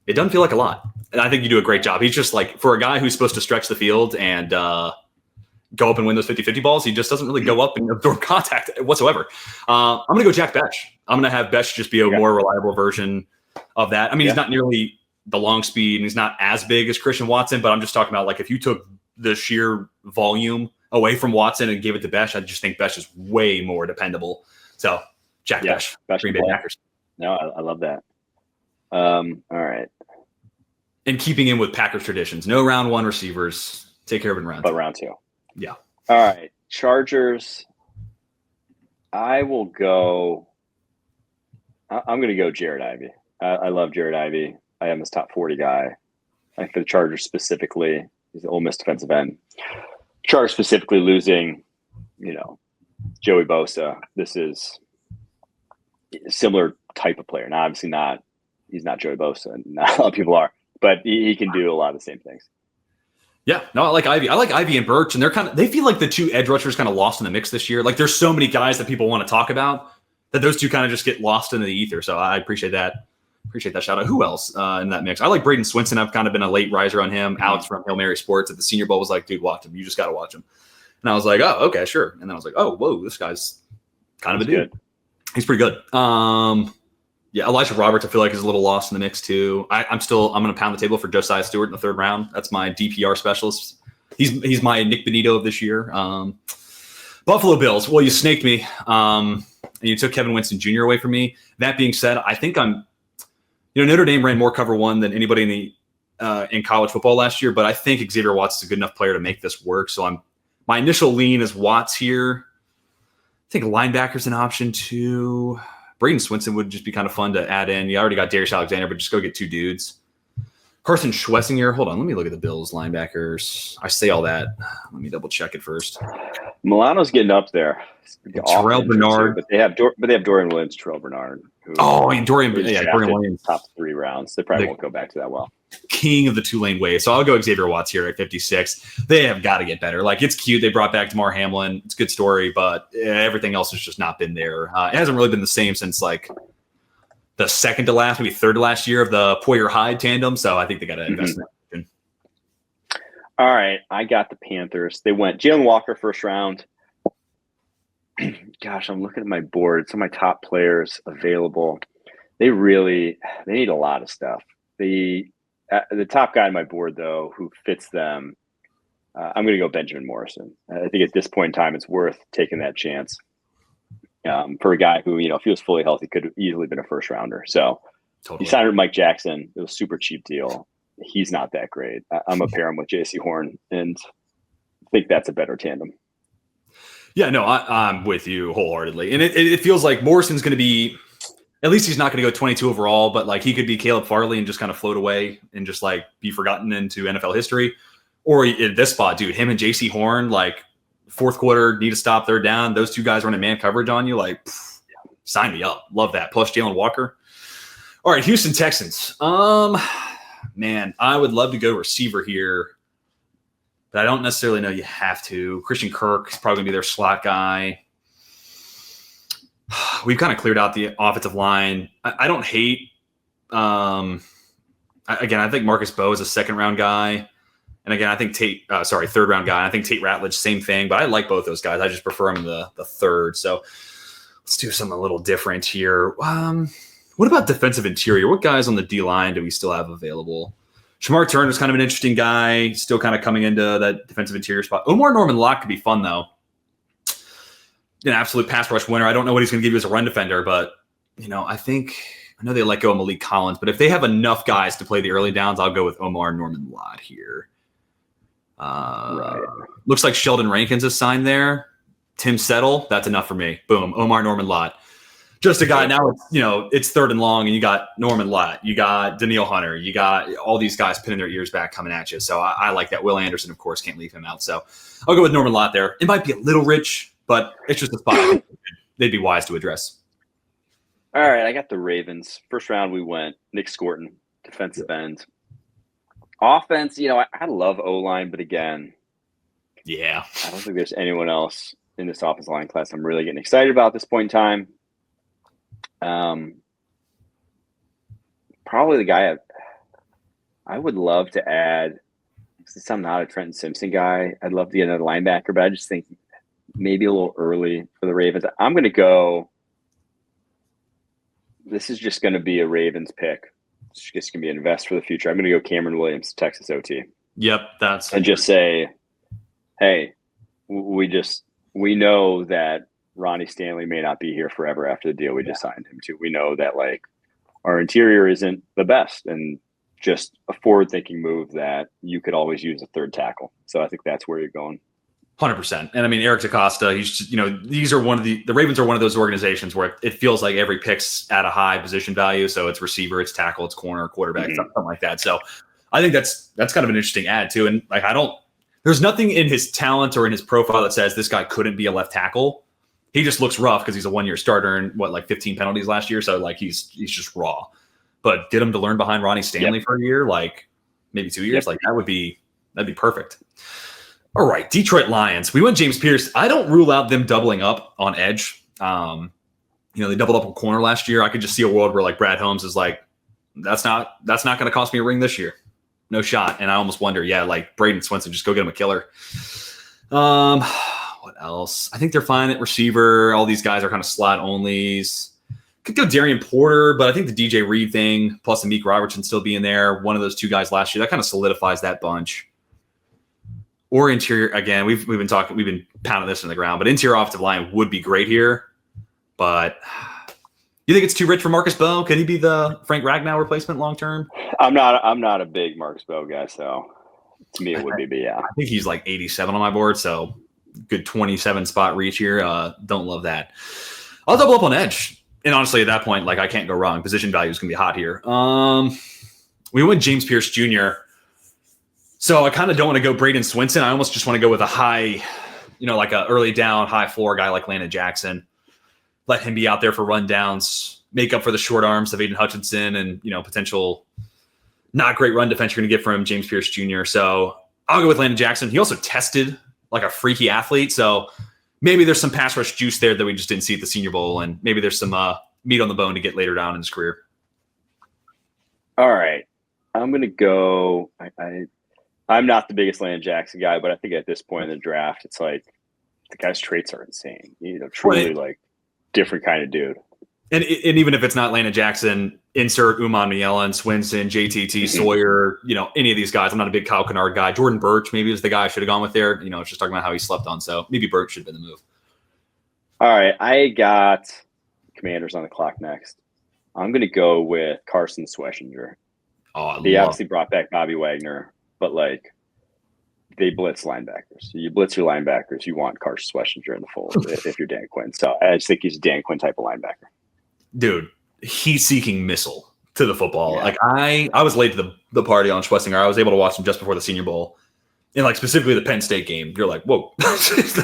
it doesn't feel like a lot. And I think you do a great job. He's just like, for a guy who's supposed to stretch the field and go up and win those 50-50 balls, he just doesn't really go up and absorb contact whatsoever. I'm going to go Jack Besh. I'm going to have Besh just be a more reliable version of that. I mean, he's not nearly the long speed and he's not as big as Christian Watson, but I'm just talking about like if you took the sheer volume away from Watson and gave it to Besh, I just think Besh is way more dependable. So Jack Besh, Green Bay Packers. No, I love that. All right. And keeping in with Packers traditions, no round one receivers. Take care of it in round two. But round two. Yeah. All right. Chargers. I will go. I'm going to go Jared Ivey. I love Jared Ivey. I am his top 40 guy. I think for the Chargers specifically, he's the Ole Miss defensive end. Chargers specifically losing, Joey Bosa. This is a similar type of player. Now, obviously he's not Joey Bosa, and not a lot of people are, but he can do a lot of the same things. Yeah, no, I like Ivy. I like Ivy and Birch, and they feel like the two edge rushers kind of lost in the mix this year. Like there's so many guys that people want to talk about that those two kind of just get lost in the ether. So I appreciate that. Appreciate that shout out. Who else in that mix? I like Braden Swinson. I've kind of been a late riser on him. Alex from Hail Mary Sports at the Senior Bowl was like, dude, watch him. You just got to watch him. And I was like, oh, okay, sure. And then I was like, oh, whoa, this guy's kind of a dude. He's pretty good. Yeah, Elijah Roberts, I feel like is a little lost in the mix too. I'm going to pound the table for Josiah Stewart in the third round. That's my DPR specialist. He's my Nick Benito of this year. Buffalo Bills. Well, you snaked me, and you took Kevin Winston Jr. away from me. That being said, I think Notre Dame ran more cover one than anybody in college football last year, but I think Xavier Watts is a good enough player to make this work. So my initial lean is Watts here. I think linebacker's an option too. Braden Swinson would just be kind of fun to add in. You already got Darius Alexander, but just go get two dudes. Carson Schwessinger. Hold on. Let me look at the Bills linebackers. I say all that. Let me double check it first. Milano's getting up there. Terrell Bernard. But they have Dorian Williams, Terrell Bernard. Dorian Williams. Top 3 rounds. They probably won't go back to that well. King of the Tulane way. So I'll go Xavier Watts here at 56. They have got to get better. Like, it's cute. They brought back Damar Hamlin. It's a good story, but everything else has just not been there. It hasn't really been the same since like the second to last, maybe third to last year of the Poyer Hyde tandem. So I think they got to invest in that. All right. I got the Panthers. They went Jalen Walker first round. Gosh, I'm looking at my board. Some of my top players available. They need a lot of stuff. The top guy on my board, though, who fits them, I'm going to go Benjamin Morrison. I think at this point in time, it's worth taking that chance for a guy who, if he was fully healthy, could have easily been a first rounder. So He signed with Mike Jackson. It was a super cheap deal. He's not that great. I'm going to pair him with J.C. Horn, and I think that's a better tandem. Yeah, no, I'm with you wholeheartedly. And it feels like Morrison's going to be, at least he's not going to go 22 overall, but like he could be Caleb Farley and just kind of float away and just like be forgotten into NFL history. Or at this spot, dude, him and J.C. Horn, like fourth quarter, need to stop, third down. Those two guys running man coverage on you, like, sign me up. Love that. Plus Jalen Walker. All right, Houston Texans. Man, I would love to go receiver here, but I don't necessarily know you have to. Christian Kirk is probably going to be their slot guy. We've kind of cleared out the offensive line. I don't hate again, I think Marcus Bowe is a second-round guy. And again, I think third round guy. I think Tate Ratledge, same thing, but I like both those guys. I just prefer them in the third. So let's do something a little different here. What about defensive interior? What guys on the D-line do we still have available? Shamar Turner is kind of an interesting guy, still kind of coming into that defensive interior spot. Omar Norman Locke could be fun, though. An absolute pass rush winner. I don't know what he's going to give you as a run defender, but, I know they let go of Malik Collins, but if they have enough guys to play the early downs, I'll go with Omar Norman Lott here. Right. Looks like Sheldon Rankins is signed there. Tim Settle, that's enough for me. Boom, Omar Norman Lott. Just a guy. Now it's third and long, and you got Norman Lott, you got Daniil Hunter, you got all these guys pinning their ears back coming at you. So I like that. Will Anderson, of course, can't leave him out. So I'll go with Norman Lott there. It might be a little rich, but it's just a spot they'd be wise to address. All right, I got the Ravens. First round, we went Nick Scorton, defensive end. Offense, I love O-line, but again, Yeah. I don't think there's anyone else in this offensive line class I'm really getting excited about at this point in time. Probably the guy I would love to add, since I'm not a Trenton Simpson guy, I'd love to get another linebacker, but I just think maybe a little early for the Ravens. I'm going to go – this is just going to be a Ravens pick. It's just going to be an invest for the future. I'm going to go Cameron Williams, Texas OT. Yep, and just say, hey, we know that Ronnie Stanley may not be here forever after the deal we just signed him to. We know that our interior isn't the best, and just a forward-thinking move that you could always use a third tackle. So I think that's where you're going. 100%. And I mean, Eric DeCosta, he's just, these are the Ravens are one of those organizations where it feels like every pick's at a high position value. So it's receiver, it's tackle, it's corner, quarterback, something like that. So I think that's kind of an interesting add too. And there's nothing in his talent or in his profile that says this guy couldn't be a left tackle. He just looks rough because he's a 1-year starter and 15 penalties last year. So he's just raw. But get him to learn behind Ronnie Stanley for a year, maybe 2 years, that'd be perfect. All right, Detroit Lions. We went James Pierce. I don't rule out them doubling up on edge. They doubled up on corner last year. I could just see a world where Brad Holmes is that's not going to cost me a ring this year. No shot. And I almost wonder, Braden Swenson, just go get him a killer. What else? I think they're fine at receiver. All these guys are kind of slot onlys. Could go Darian Porter, but I think the DJ Reed thing plus the Meek Robertson still being there, one of those two guys last year, that kind of solidifies that bunch. Or interior, again, we've been pounding this in the ground, but interior offensive line would be great here. But you think it's too rich for Marcus Bowe? Could he be the Frank Ragnow replacement long term? I'm not a big Marcus Bowe guy, so to me it would be, but yeah. I think he's 87 on my board, so good 27 spot reach here. Don't love that. I'll double up on edge. And honestly, at that point, I can't go wrong. Position value is going to be hot here. We went James Pierce Jr., so I kind of don't want to go Braden Swinson. I almost just want to go with a high, a early down, high floor guy like Landon Jackson. Let him be out there for rundowns, make up for the short arms of Aiden Hutchinson and, potential not great run defense you're going to get from James Pierce Jr. So I'll go with Landon Jackson. He also tested like a freaky athlete. So maybe there's some pass rush juice there that we just didn't see at the Senior Bowl. And maybe there's some meat on the bone to get later down in his career. All right. I'm going to go I'm not the biggest Landon Jackson guy, but I think at this point in the draft, it's the guy's traits are insane. Truly different kind of dude. And even if it's not Landon Jackson, insert Uman Miela, Swinson, JTT, Sawyer, any of these guys. I'm not a big Kyle Kennard guy. Jordan Birch maybe is the guy I should have gone with there. It's just talking about how he slept on. So maybe Birch should have been the move. All right. I got Commanders on the clock next. I'm going to go with Carson Schwessinger. They obviously brought back Bobby Wagner. But they blitz linebackers. So you blitz your linebackers, you want Carson Schwessinger in the fold if you're Dan Quinn. So I just think he's a Dan Quinn type of linebacker. Dude, he's seeking missile to the football. Yeah. I was late to the party on Schwessinger. I was able to watch him just before the Senior Bowl. And specifically the Penn State game, you're whoa.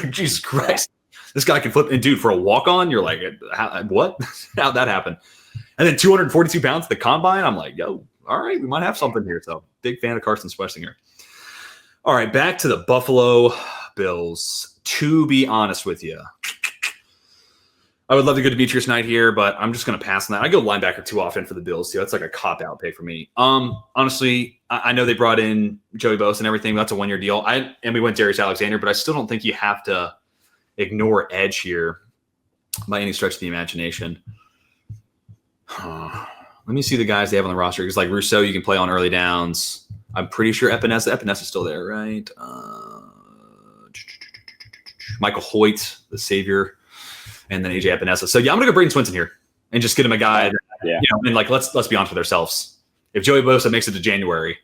Jesus Christ. This guy can flip. And dude, for a walk-on, you're what? How'd that happen? And then 242 pounds at the combine, I'm yo, all right, we might have something here. So big fan of Carson Schwessinger. All right, back to the Buffalo Bills. To be honest with you, I would love to go Demetrius Knight here, but I'm just going to pass on that. I go linebacker too often for the Bills, too. That's a cop-out pick for me. Honestly, I know they brought in Joey Bosa and everything. That's a 1-year deal. And we went Darius Alexander, but I still don't think you have to ignore edge here by any stretch of the imagination. Let me see the guys they have on the roster. Because Rousseau, you can play on early downs. I'm pretty sure Epenesa's still there, right? Michael Hoyt, the savior, and then AJ Epinesa. So yeah, I'm gonna go Braden Swinson here and just get him a guy. And let's be honest with ourselves. If Joey Bosa makes it to January,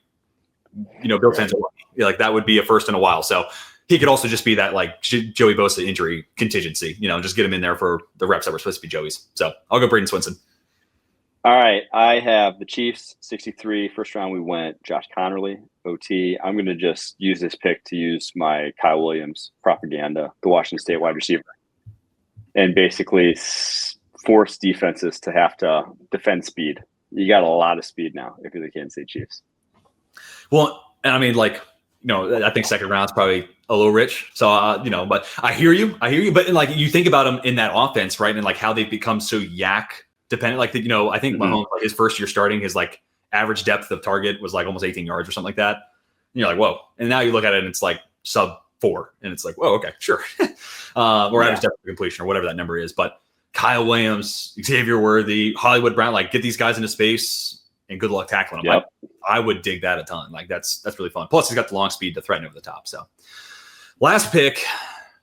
Bill fans are lucky. That would be a first in a while. So he could also just be that Joey Bosa injury contingency. Just get him in there for the reps that were supposed to be Joey's. So I'll go Braden Swinson. All right, I have the Chiefs, 63. First round, we went Josh Connerly, OT. I'm going to just use this pick to use my Kyle Williams propaganda, the Washington State wide receiver, and basically force defenses to have to defend speed. You got a lot of speed now if you're the Kansas City Chiefs. Well, and I mean, like, I think second round's probably a little rich. So, but I hear you. But like, you think about them in that offense, right? And like how they've become so yak dependent. Like, I think Mahomes, like his first year starting, his like average depth of target was like almost 18 yards or something like that. And you're like, whoa. And now you look at it and it's like sub 4. And it's like, whoa, okay, sure. Or average depth of completion or whatever that number is. But Kyle Williams, Xavier Worthy, Hollywood Brown, like get these guys into space and good luck tackling them. Yep. I would dig that a ton. Like that's really fun. Plus he's got the long speed to threaten over the top. So last pick,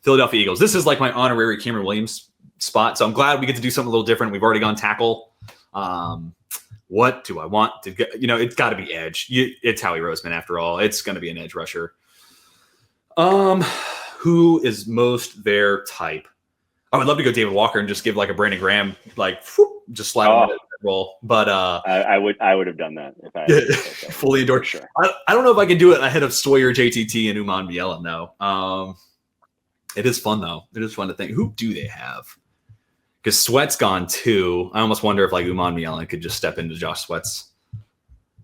Philadelphia Eagles. This is like my honorary Cameron Williams spot. So I'm glad we get to do something a little different. We've already gone tackle. What do I want to get? It's got to be edge. It's Howie Roseman after all. It's going to be an edge rusher. Who is most their type? I would love to go David Walker and just give like a Brandon Graham, like just slide on that roll. But I would have done that if I had fully endorsed. Sure. I don't know if I can do it ahead of Sawyer, JTT, and Uman Bielen though. It is fun though. It is fun to think. Who do they have? Because Sweat's gone too. I almost wonder if like Uman Bielen could just step into Josh Sweat's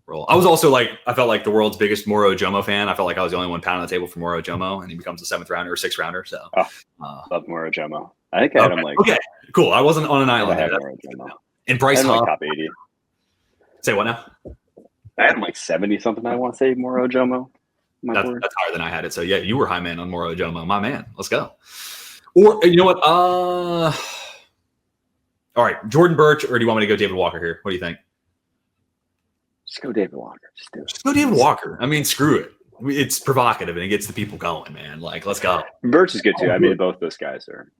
role. I was also like, I felt like the world's biggest Moro Jomo fan. I felt like I was the only one pounding the table for Moro Jomo, and he becomes a 7th rounder or 6th rounder. So love Moro Jomo. I think I had him like cool. I wasn't on an island. And Bryce Hall, top 80. Say what now? I had him like 70 something. I want to say Moro Jomo. That's higher than I had it. So yeah, you were high man on Moro Jomo. My man. Let's go. Or you know what? All right, Jordan Birch, or do you want me to go David Walker here? What do you think? Just go David Walker. Just go David Walker. I mean, screw it. It's provocative and it gets the people going, man. Like, let's go. Birch is good too. I mean, both those guys are.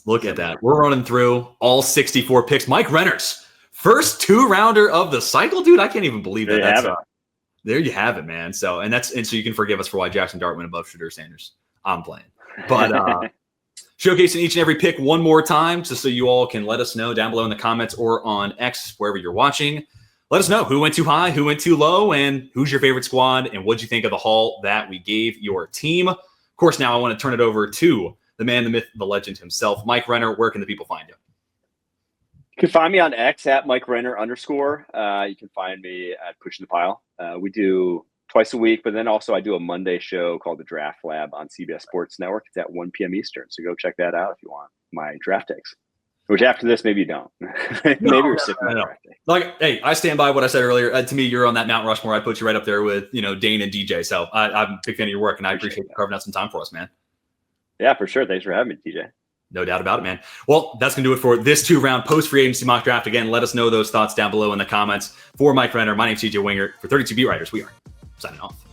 Look at that. We're running through all 64 picks. Mike Renner's first 2-rounder of the cycle, dude. I can't even believe that. There you have it, man. So, and so you can forgive us for why Jackson Dart went above Shadur Sanders. I'm playing, but showcasing each and every pick one more time, just so you all can let us know down below in the comments or on X, wherever you're watching. Let us know who went too high, who went too low, and who's your favorite squad, and what'd you think of the haul that we gave your team. Of course, now I want to turn it over to the man, the myth, the legend himself, Mike Renner. Where can the people find you? You can find me on X at Mike Renner _. You can find me at Pushing the Pile. We do twice a week, but then also I do a Monday show called The Draft Lab on CBS Sports Network. It's at 1 p.m. Eastern. So go check that out if you want my draft takes. Which after this, maybe you don't. Maybe you're sick of draft take. Like, hey, I stand by what I said earlier. To me, you're on that Mount Rushmore. I put you right up there with, Dane and DJ. So I'm a big fan of your work, and I appreciate you carving out some time for us, man. Yeah, for sure. Thanks for having me, DJ. No doubt about it, man. Well, that's going to do it for this 2-round post-free agency mock draft. Again, let us know those thoughts down below in the comments. For Mike Renner, my name's TJ Wingert. For 32 Beat Writers, we are signing off.